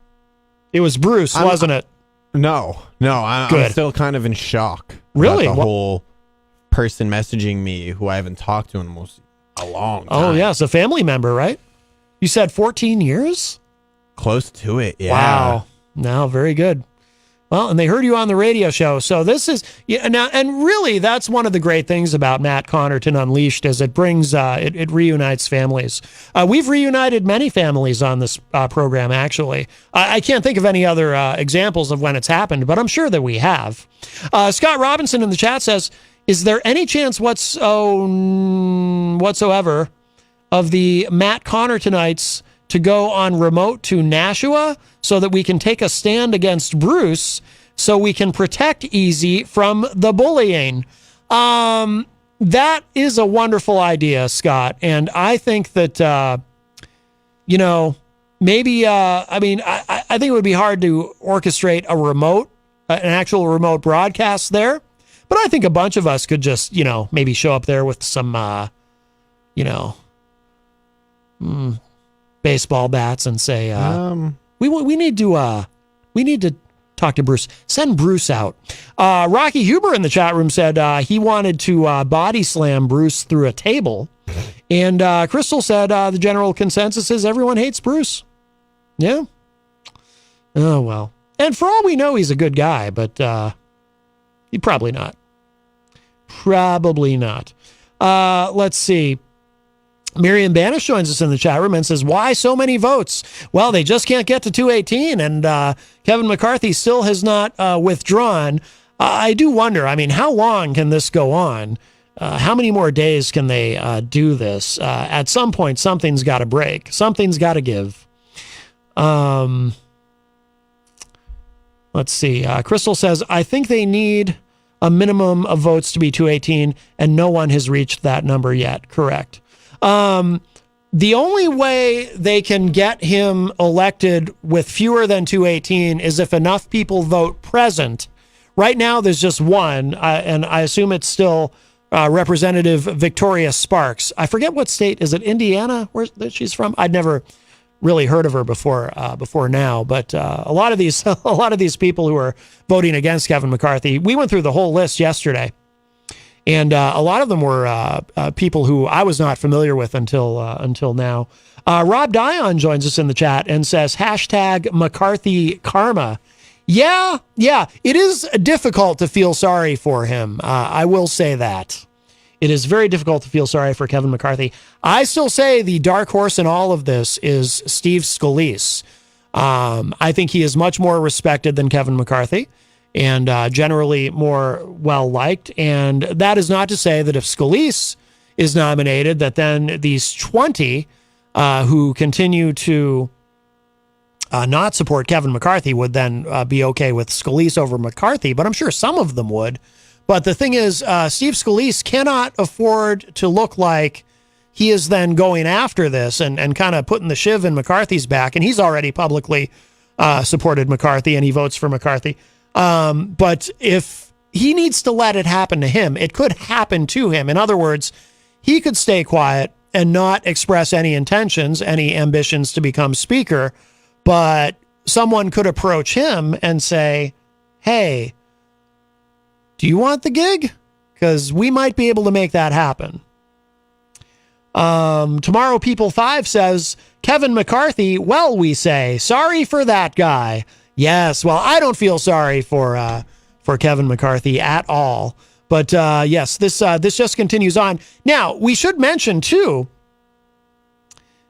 It was Bruce, wasn't it? No, I'm still kind of in shock. Really? About the whole person messaging me who I haven't talked to in almost a long time. Oh, yeah. It's a family member, right? You said 14 years? Close to it, yeah. Wow. No, very good. Well, and they heard you on the radio show. So this is, now, and really that's one of the great things about Matt Connerton Unleashed is it brings, it reunites families. We've reunited many families on this program, actually. I can't think of any other examples of when it's happened, but I'm sure that we have. Scott Robinson in the chat says, is there any chance whatsoever of the Matt Connertonites to go on remote to Nashua so that we can take a stand against Bruce so we can protect Easy from the bullying? That is a wonderful idea, Scott. And I think that, maybe, I think it would be hard to orchestrate a remote, an actual remote broadcast there. But I think a bunch of us could just, maybe show up there with some, baseball bats and say, we need to talk to Bruce. Send Bruce out. Rocky Huber in the chat room said he wanted to body slam Bruce through a table. And Crystal said the general consensus is everyone hates Bruce. Yeah. Oh, well. And for all we know, he's a good guy, but he probably not. Probably not. Let's see. Miriam Banish joins us in the chat room and says, why so many votes? Well, they just can't get to 218, and Kevin McCarthy still has not withdrawn. I do wonder, how long can this go on? How many more days can they do this? At some point, something's got to break. Something's got to give. Let's see. Crystal says, I think they need a minimum of votes to be 218, and no one has reached that number yet. Correct. The only way they can get him elected with fewer than 218 is if enough people vote present. Right now, there's just one, and I assume it's still Representative Victoria Sparks. I forget what state. Is it Indiana where she's from? I'd never really heard of her before now, but a lot of these people who are voting against Kevin McCarthy, we went through the whole list yesterday. And a lot of them were people who I was not familiar with until now. Rob Dion joins us in the chat and says, hashtag McCarthy karma. Yeah. It is difficult to feel sorry for him. I will say that. It is very difficult to feel sorry for Kevin McCarthy. I still say the dark horse in all of this is Steve Scalise. I think he is much more respected than Kevin McCarthy and generally more well-liked. And that is not to say that if Scalise is nominated, that then these 20 who continue to not support Kevin McCarthy would then be okay with Scalise over McCarthy. But I'm sure some of them would. But the thing is, Steve Scalise cannot afford to look like he is then going after this and kind of putting the shiv in McCarthy's back. And he's already publicly supported McCarthy and he votes for McCarthy. But if he needs to let it happen to him, it could happen to him. In other words, he could stay quiet and not express any intentions, any ambitions to become speaker. But someone could approach him and say, hey, do you want the gig? Because we might be able to make that happen. Tomorrow People 5 says, Kevin McCarthy, well, we say, sorry for that guy. Yes, well, I don't feel sorry for Kevin McCarthy at all. But yes, this just continues on. Now, we should mention, too,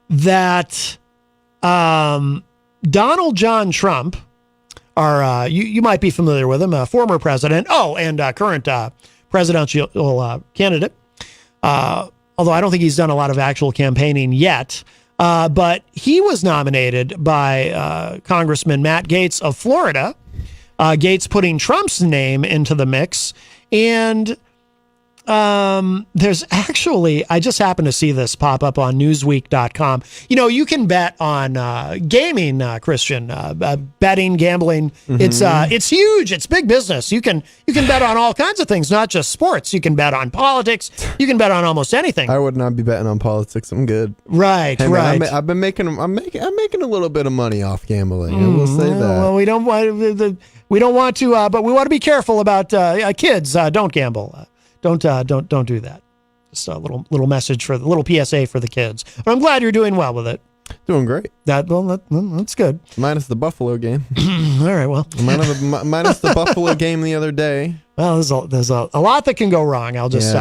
that Donald John Trump, you might be familiar with him, a former president, and current presidential candidate, although I don't think he's done a lot of actual campaigning yet. But he was nominated by Congressman Matt Gaetz of Florida. Gaetz putting Trump's name into the mix. And there's actually, I just happened to see this pop up on Newsweek.com. You know, you can bet on gaming, Christian, betting, gambling. It's huge. It's big business. You can bet on all kinds of things, not just sports. You can bet on politics. You can bet on almost anything. I would not be betting on politics. I'm good. Right, hey, right. Man, I'm making a little bit of money off gambling. I will say that. Well, we don't want to, but we want to be careful about kids. Don't gamble. Don't do that. Just a little message for the little PSA for the kids. But I'm glad you're doing well with it. Doing great. That's good. Minus the Buffalo game. All right. Well, minus the Buffalo game the other day. Well, there's a lot that can go wrong. I'll just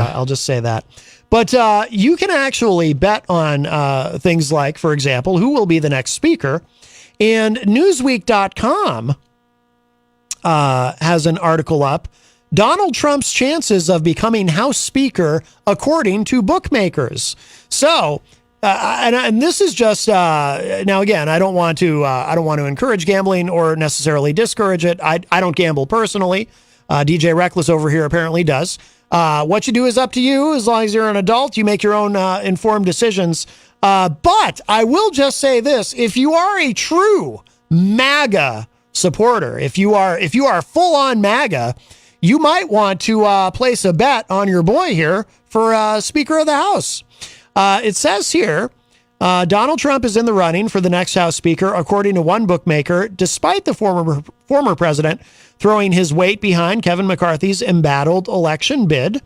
say that. But you can actually bet on things like, for example, who will be the next speaker. And Newsweek.com has an article up. Donald Trump's chances of becoming House Speaker, according to bookmakers. So, and this is just now. Again, I don't want to encourage gambling or necessarily discourage it. I don't gamble personally. DJ Reckless over here apparently does. What you do is up to you. As long as you're an adult, you make your own informed decisions. But I will just say this: if you are a true MAGA supporter, if you are full on MAGA, you might want to place a bet on your boy here for Speaker of the House. It says here, Donald Trump is in the running for the next House Speaker, according to one bookmaker, despite the former president throwing his weight behind Kevin McCarthy's embattled election bid.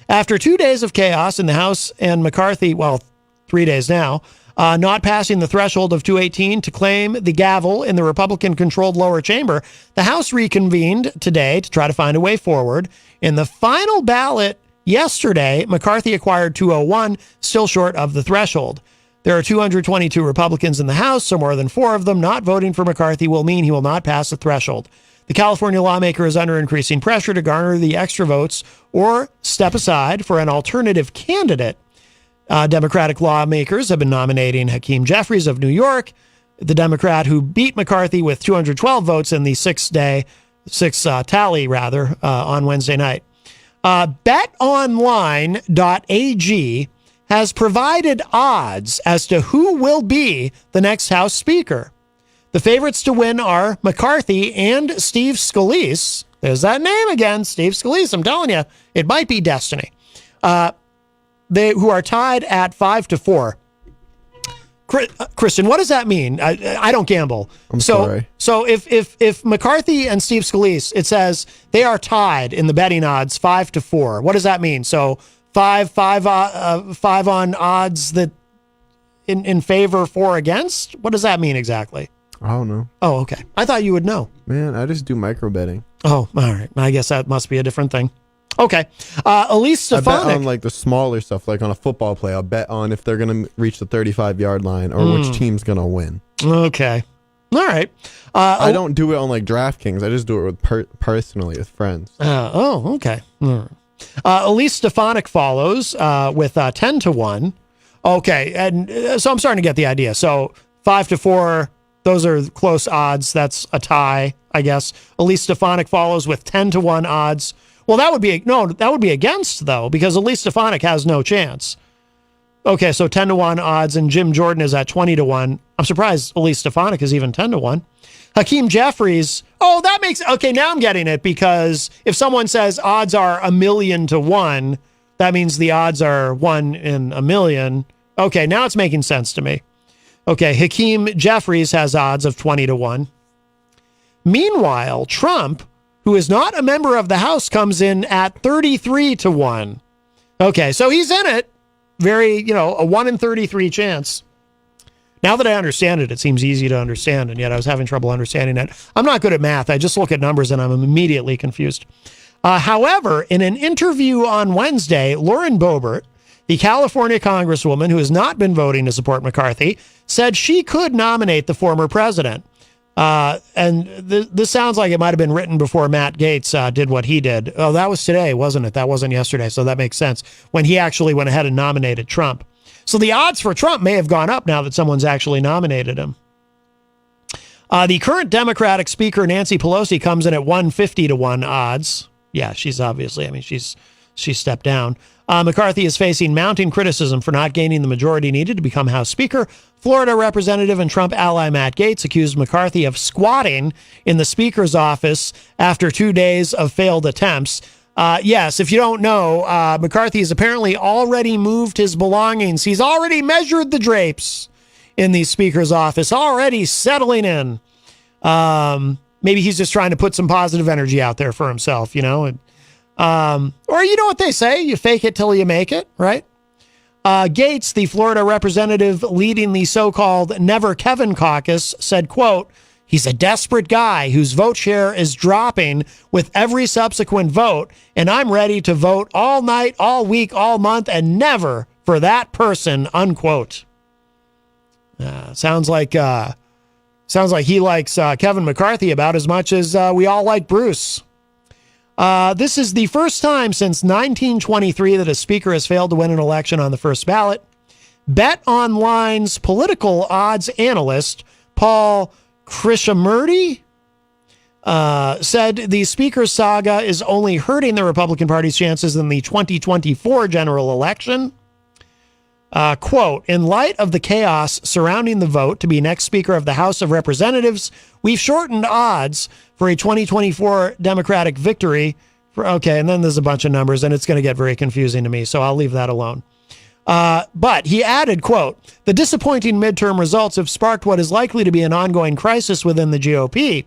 After 2 days of chaos in the House and McCarthy, 3 days now, not passing the threshold of 218 to claim the gavel in the Republican-controlled lower chamber, the House reconvened today to try to find a way forward. In the final ballot yesterday, McCarthy acquired 201, still short of the threshold. There are 222 Republicans in the House, so more than 4 of them not voting for McCarthy will mean he will not pass the threshold. The California lawmaker is under increasing pressure to garner the extra votes or step aside for an alternative candidate. Democratic lawmakers have been nominating Hakeem Jeffries of New York, the Democrat who beat McCarthy with 212 votes in the six tally on Wednesday night. BetOnline.ag has provided odds as to who will be the next House Speaker. The favorites to win are McCarthy and Steve Scalise. There's that name again, Steve Scalise. I'm telling you, it might be destiny. Who are tied at 5-4. Christian, what does that mean? I don't gamble. I'm sorry. So if McCarthy and Steve Scalise, it says they are tied in the betting odds 5-4. What does that mean? So five on odds that in favor, 4 against. What does that mean exactly? I don't know. Oh, okay. I thought you would know. Man, I just do micro betting. Oh, all right. I guess that must be a different thing. Okay. Elise Stefanik. I bet on like the smaller stuff, like on a football play. I'll bet on if they're going to reach the 35-yard line or which team's going to win. Okay. All right. I don't do it on like DraftKings. I just do it with personally with friends. Okay. All right. Elise Stefanik follows with 10-1. Okay, and so I'm starting to get the idea. So 5-4, those are close odds. That's a tie, I guess. Elise Stefanik follows with 10-1 odds. Well, that would be against though, because Elise Stefanik has no chance. Okay, so 10-1 odds, and Jim Jordan is at 20-1. I'm surprised Elise Stefanik is even 10-1. Hakeem Jeffries. Oh, that makes okay. Now I'm getting it, because if someone says odds are 1,000,000-1, that means the odds are 1 in 1,000,000. Okay, now it's making sense to me. Okay, Hakeem Jeffries has odds of 20-1. Meanwhile, Trump, who is not a member of the House, comes in at 33-1. Okay, so he's in it. Very, a 1 in 33 chance. Now that I understand it, it seems easy to understand, and yet I was having trouble understanding it. I'm not good at math. I just look at numbers and I'm immediately confused. However, in an interview on Wednesday, Lauren Boebert, the California congresswoman who has not been voting to support McCarthy, said she could nominate the former president. And this sounds like it might have been written before Matt Gaetz did what he did. Oh, that was today, wasn't it? That wasn't yesterday, so that makes sense, when he actually went ahead and nominated Trump. So the odds for Trump may have gone up now that someone's actually nominated him. The current Democratic Speaker, Nancy Pelosi, comes in at 150-1 odds. Yeah, she's obviously, she stepped down. McCarthy is facing mounting criticism for not gaining the majority needed to become House Speaker. Florida Representative and Trump ally Matt Gaetz accused McCarthy of squatting in the Speaker's office after 2 days of failed attempts. Yes, if you don't know, McCarthy has apparently already moved his belongings. He's already measured the drapes in the Speaker's office, already settling in. Maybe he's just trying to put some positive energy out there for himself, or you know what they say, you fake it till you make it, right? Gaetz, the Florida representative leading the so-called Never Kevin caucus, said, quote, "He's a desperate guy whose vote share is dropping with every subsequent vote, and I'm ready to vote all night, all week, all month, and never for that person," unquote. Sounds like he likes Kevin McCarthy about as much as we all like Bruce. This is the first time since 1923 that a speaker has failed to win an election on the first ballot. Bet Online's political odds analyst, Paul Krishnamurti, said the speaker saga is only hurting the Republican Party's chances in the 2024 general election. Quote, "In light of the chaos surrounding the vote to be next Speaker of the House of Representatives, we've shortened odds for a 2024 Democratic victory." Okay, and then there's a bunch of numbers, and it's going to get very confusing to me, so I'll leave that alone. But he added, quote, "The disappointing midterm results have sparked what is likely to be an ongoing crisis within the GOP.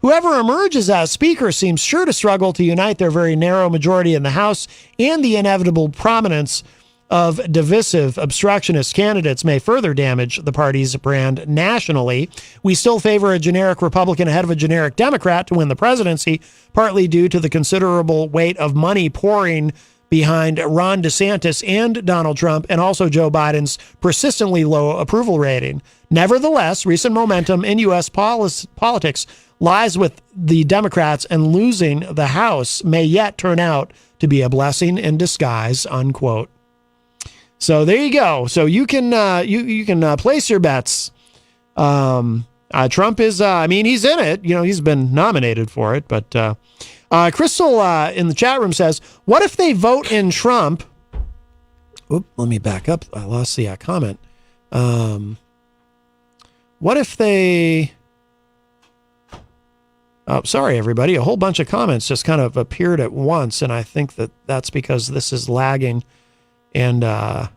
Whoever emerges as Speaker seems sure to struggle to unite their very narrow majority in the House, and the inevitable prominence of divisive obstructionist candidates may further damage the party's brand nationally. We still favor a generic Republican ahead of a generic Democrat to win the presidency, partly due to the considerable weight of money pouring behind Ron DeSantis and Donald Trump, and also Joe Biden's persistently low approval rating. Nevertheless, recent momentum in U.S. politics lies with the Democrats, and losing the House may yet turn out to be a blessing in disguise," unquote. So there you go. So you can you can place your bets. Trump is, he's in it. He's been nominated for it. But Crystal in the chat room says, what if they vote in Trump? Oop, let me back up. I lost the comment. What if they... Oh, sorry, everybody. A whole bunch of comments just kind of appeared at once, and I think that's because this is lagging. And oh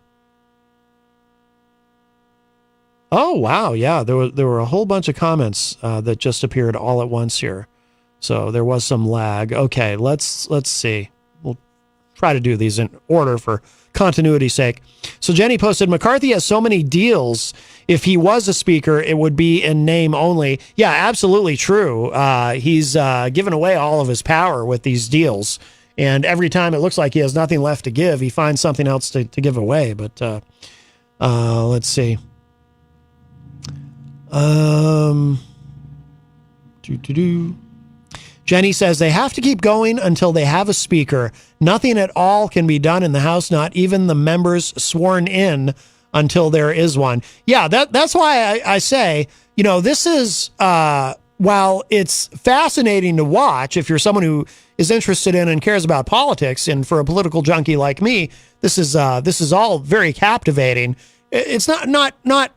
wow, yeah, there were a whole bunch of comments that just appeared all at once here, so there was some lag. Okay, let's see. We'll try to do these in order for continuity's sake. So Jenny posted, McCarthy has so many deals. If he was a speaker, it would be in name only. Yeah, absolutely true. He's given away all of his power with these deals. And every time it looks like he has nothing left to give, he finds something else to give away. But let's see. Jenny says they have to keep going until they have a speaker. Nothing at all can be done in the House, not even the members sworn in until there is one. Yeah, that's why I say, this is, while it's fascinating to watch, if you're someone who is interested in and cares about politics, and for a political junkie like me, this is all very captivating. It's not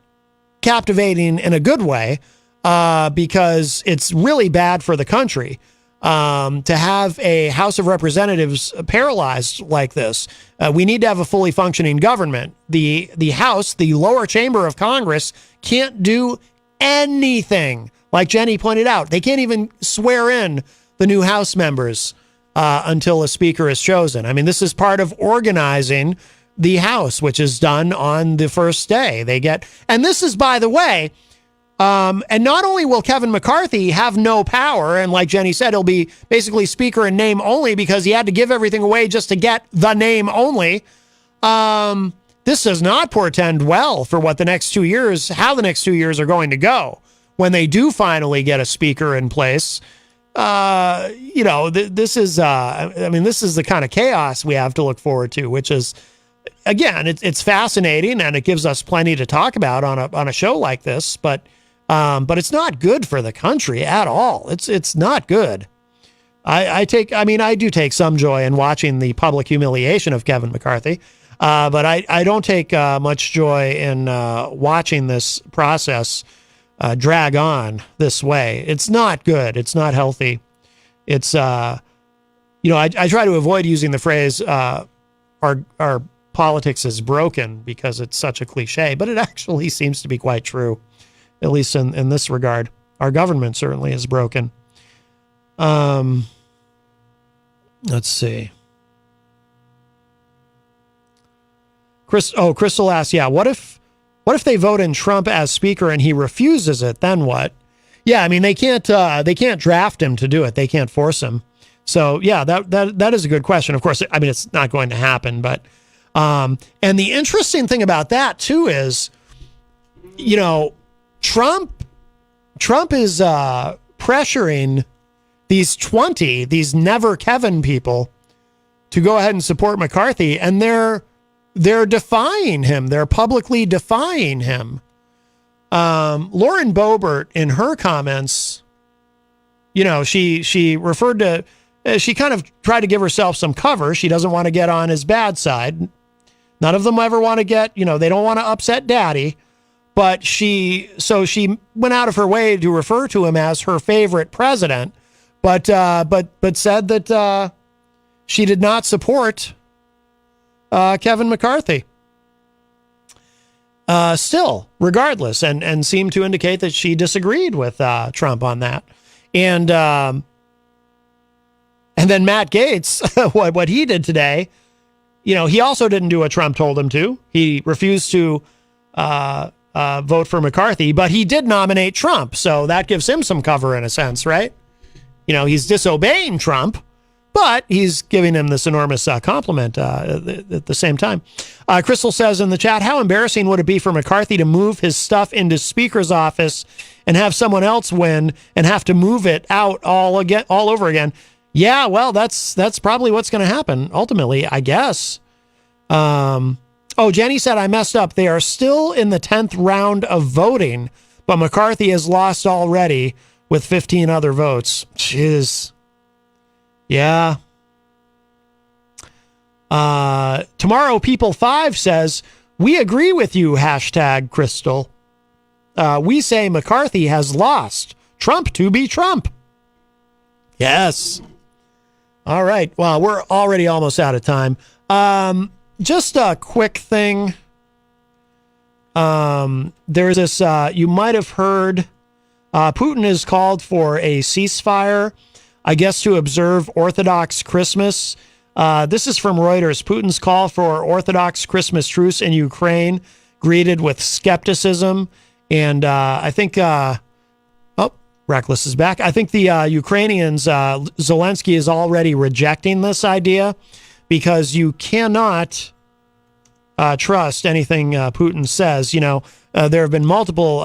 captivating in a good way, because it's really bad for the country. To have a House of Representatives paralyzed like this. We need to have a fully functioning government. The House, the lower chamber of Congress, can't do anything. Like Jenny pointed out, they can't even swear in the new House members until a speaker is chosen. I mean, this is part of organizing the House, which is done on the first day. And this is, by the way, and not only will Kevin McCarthy have no power, and like Jenny said, he'll be basically speaker in name only because he had to give everything away just to get the name only. This does not portend well for how the next 2 years are going to go when they do finally get a speaker in place. This is the kind of chaos we have to look forward to, which is, again, it's fascinating and it gives us plenty to talk about on a show like this, but it's not good for the country at all. It's not good. I do take some joy in watching the public humiliation of Kevin McCarthy, but I don't take much joy in watching this process drag on this way. It's not good. It's not healthy. It's I try to avoid using the phrase our politics is broken because it's such a cliche, but it actually seems to be quite true. At least in this regard, our government certainly is broken. Let's see. Crystal asks, what if they vote in Trump as speaker and he refuses it? Then what? Yeah, I mean they can't draft him to do it. They can't force him. So yeah, that is a good question. Of course, I mean it's not going to happen, but and the interesting thing about that too is, Trump is pressuring these never Kevin people to go ahead and support McCarthy, and they're defying him. They're publicly defying him. Lauren Boebert, in her comments, she referred to, she kind of tried to give herself some cover. She doesn't want to get on his bad side. None of them ever want to get, they don't want to upset daddy. But she went out of her way to refer to him as her favorite president, but said that she did not support Kevin McCarthy. Still, regardless, and seemed to indicate that she disagreed with Trump on that. And then Matt Gaetz, what he did today, he also didn't do what Trump told him to. He refused to vote for McCarthy, but he did nominate Trump. So that gives him some cover in a sense, right? He's disobeying Trump, but he's giving him this enormous compliment at the same time. Crystal says in the chat, how embarrassing would it be for McCarthy to move his stuff into Speaker's office and have someone else win and have to move it out all over again? Yeah, well, that's probably what's going to happen ultimately, I guess. Jenny said, I messed up. They are still in the 10th round of voting, but McCarthy has lost already with 15 other votes. Jeez. Yeah. Tomorrow People 5 says, we agree with you, #Crystal. We say McCarthy has lost. Trump to be Trump. Yes. All right. Well, we're already almost out of time. Just a quick thing. There's this, you might have heard, Putin has called for a ceasefire, I guess, to observe Orthodox Christmas. This is from Reuters. Putin's call for Orthodox Christmas truce in Ukraine greeted with skepticism. And I think, Reckless is back. I think the Ukrainians, Zelensky is already rejecting this idea because you cannot trust anything Putin says. There have been multiple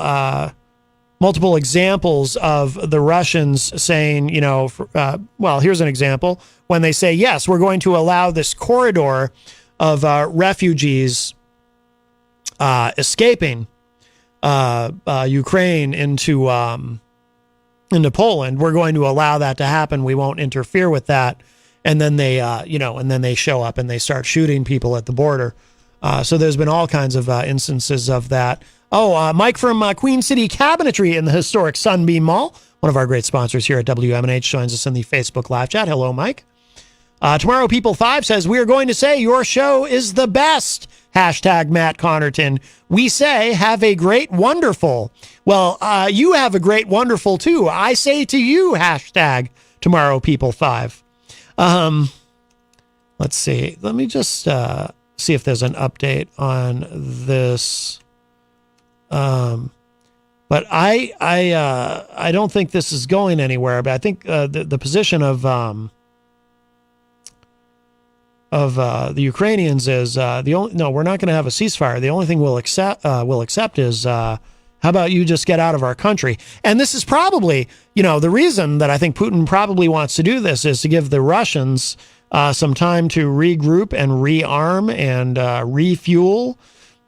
multiple examples of the Russians saying, well, here's an example. When they say, yes, we're going to allow this corridor of refugees escaping Ukraine into Poland, we're going to allow that to happen. We won't interfere with that. And then they show up and they start shooting people at the border. So there's been all kinds of instances of that. Mike from Queen City Cabinetry in the historic Sunbeam Mall, one of our great sponsors here at WMNH, joins us in the Facebook live chat. Hello, Mike. Tomorrow People 5 says, we are going to say your show is the best. Hashtag Matt Connerton. We say, have a great, wonderful. Well, you have a great, wonderful too. I say to you, hashtag Tomorrow People 5. Let's see. Let me just see if there's an update on this. But I don't think this is going anywhere. But I think the position of the Ukrainians is we're not going to have a ceasefire. The only thing we'll accept is how about you just get out of our country? And this is probably the reason that I think Putin probably wants to do this is to give the Russians some time to regroup and rearm and refuel.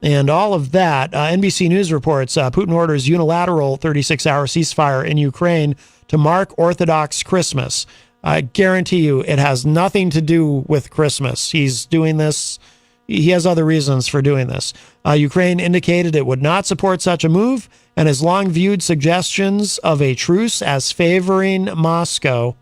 And all of that. NBC News reports Putin orders unilateral 36-hour ceasefire in Ukraine to mark Orthodox Christmas. I guarantee you it has nothing to do with Christmas. He's doing this. He has other reasons for doing this. Ukraine indicated it would not support such a move and has long viewed suggestions of a truce as favoring Moscow.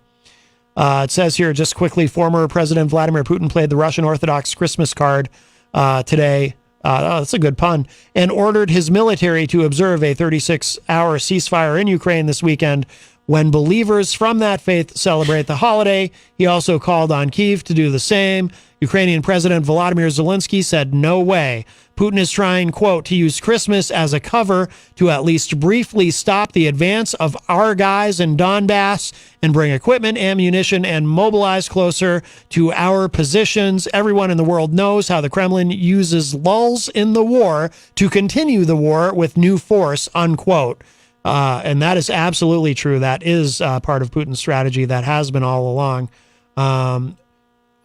It says here, just quickly, former President Vladimir Putin played the Russian Orthodox Christmas card today. That's a good pun. And ordered his military to observe a 36-hour ceasefire in Ukraine this weekend when believers from that faith celebrate the holiday. He also called on Kyiv to do the same. Ukrainian President Volodymyr Zelensky said, no way. Putin is trying, quote, to use Christmas as a cover to at least briefly stop the advance of our guys in Donbass and bring equipment, ammunition, and mobilize closer to our positions. Everyone in the world knows how the Kremlin uses lulls in the war to continue the war with new force, unquote. And that is absolutely true. That is part of Putin's strategy. That has been all along.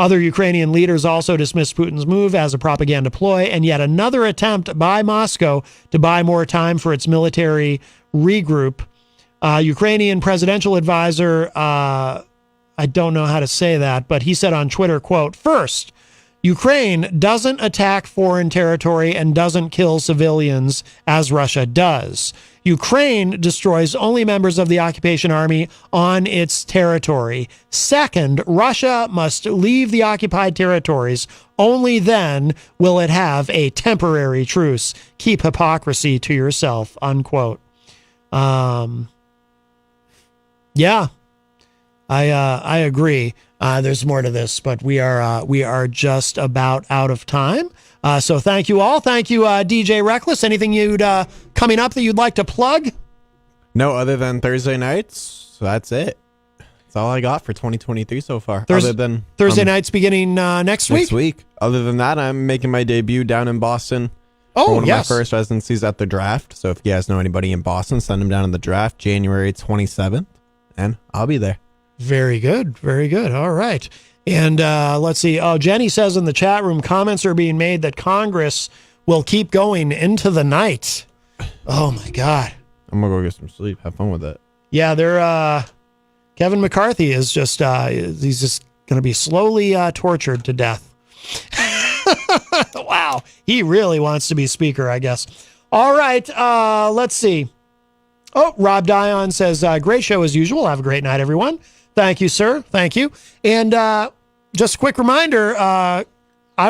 Other Ukrainian leaders also dismissed Putin's move as a propaganda ploy and yet another attempt by Moscow to buy more time for its military regroup. Ukrainian presidential advisor, I don't know how to say that, but he said on Twitter, quote, first, Ukraine doesn't attack foreign territory and doesn't kill civilians as Russia does. Ukraine destroys only members of the occupation army on its territory. Second, Russia must leave the occupied territories. Only then will it have a temporary truce. Keep hypocrisy to yourself, unquote. Yeah, I agree. There's more to this, but we are just about out of time. So thank you all. Thank you, DJ Reckless. Anything you'd coming up that you'd like to plug? No, other than Thursday nights. So that's it. That's all I got for 2023 so far. Thursday, other than Thursday nights beginning next week. Next week. Other than that, I'm making my debut down in Boston. Oh, for one yes. of my first residencies at the Draft. So if you guys know anybody in Boston, send them down to the Draft, January 27th, and I'll be there. Very good. Very good. All right. And let's see. Oh, Jenny says in the chat room, comments are being made that Congress will keep going into the night. Oh, my God. I'm going to go get some sleep. Have fun with it. Yeah, they're Kevin McCarthy is just he's just going to be slowly tortured to death. Wow. He really wants to be speaker, I guess. All right. Let's see. Oh, Rob Dion says, great show as usual. Have a great night, everyone. Thank you, sir. Thank you. And just a quick reminder, I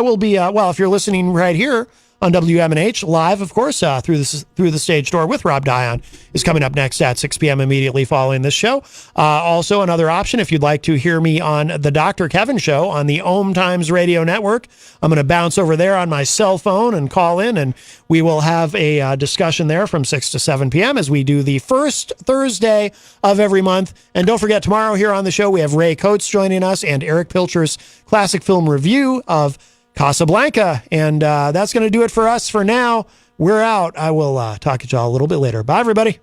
will be, if you're listening right here on WMNH live, of course, through the stage door with Rob Dion is coming up next at 6 p.m. immediately following this show. Also, another option, if you'd like to hear me on the Dr. Kevin Show on the Ohm Times Radio Network, I'm going to bounce over there on my cell phone and call in, and we will have a discussion there from 6 to 7 p.m. as we do the first Thursday of every month. And don't forget, tomorrow here on the show, we have Ray Coates joining us and Eric Pilcher's classic film review of Casablanca. And that's going to do it for us for now. We're out. I will talk to y'all a little bit later. Bye, everybody.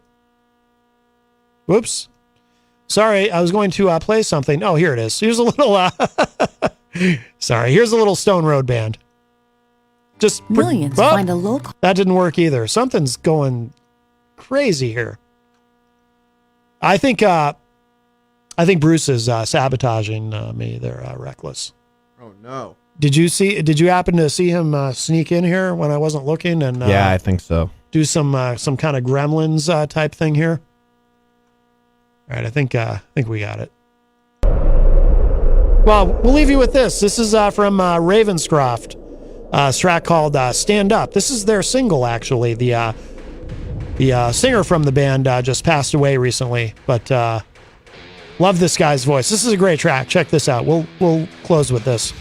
Whoops. Sorry, I was going to play something. Oh, here it is. Here's a little. Sorry, here's a little Stone Road Band. Just Millions find a local. That didn't work either. Something's going crazy here. I think Bruce is sabotaging me. They're reckless. Oh no! Did you happen to see him sneak in here when I wasn't looking? And yeah, I think so. Do some kind of Gremlins type thing here. All right, I think we got it. Well, we'll leave you with this. This is from Ravenscroft. A track called "Stand Up." This is their single, actually. The singer from the band just passed away recently, but love this guy's voice. This is a great track. Check this out. We'll close with this.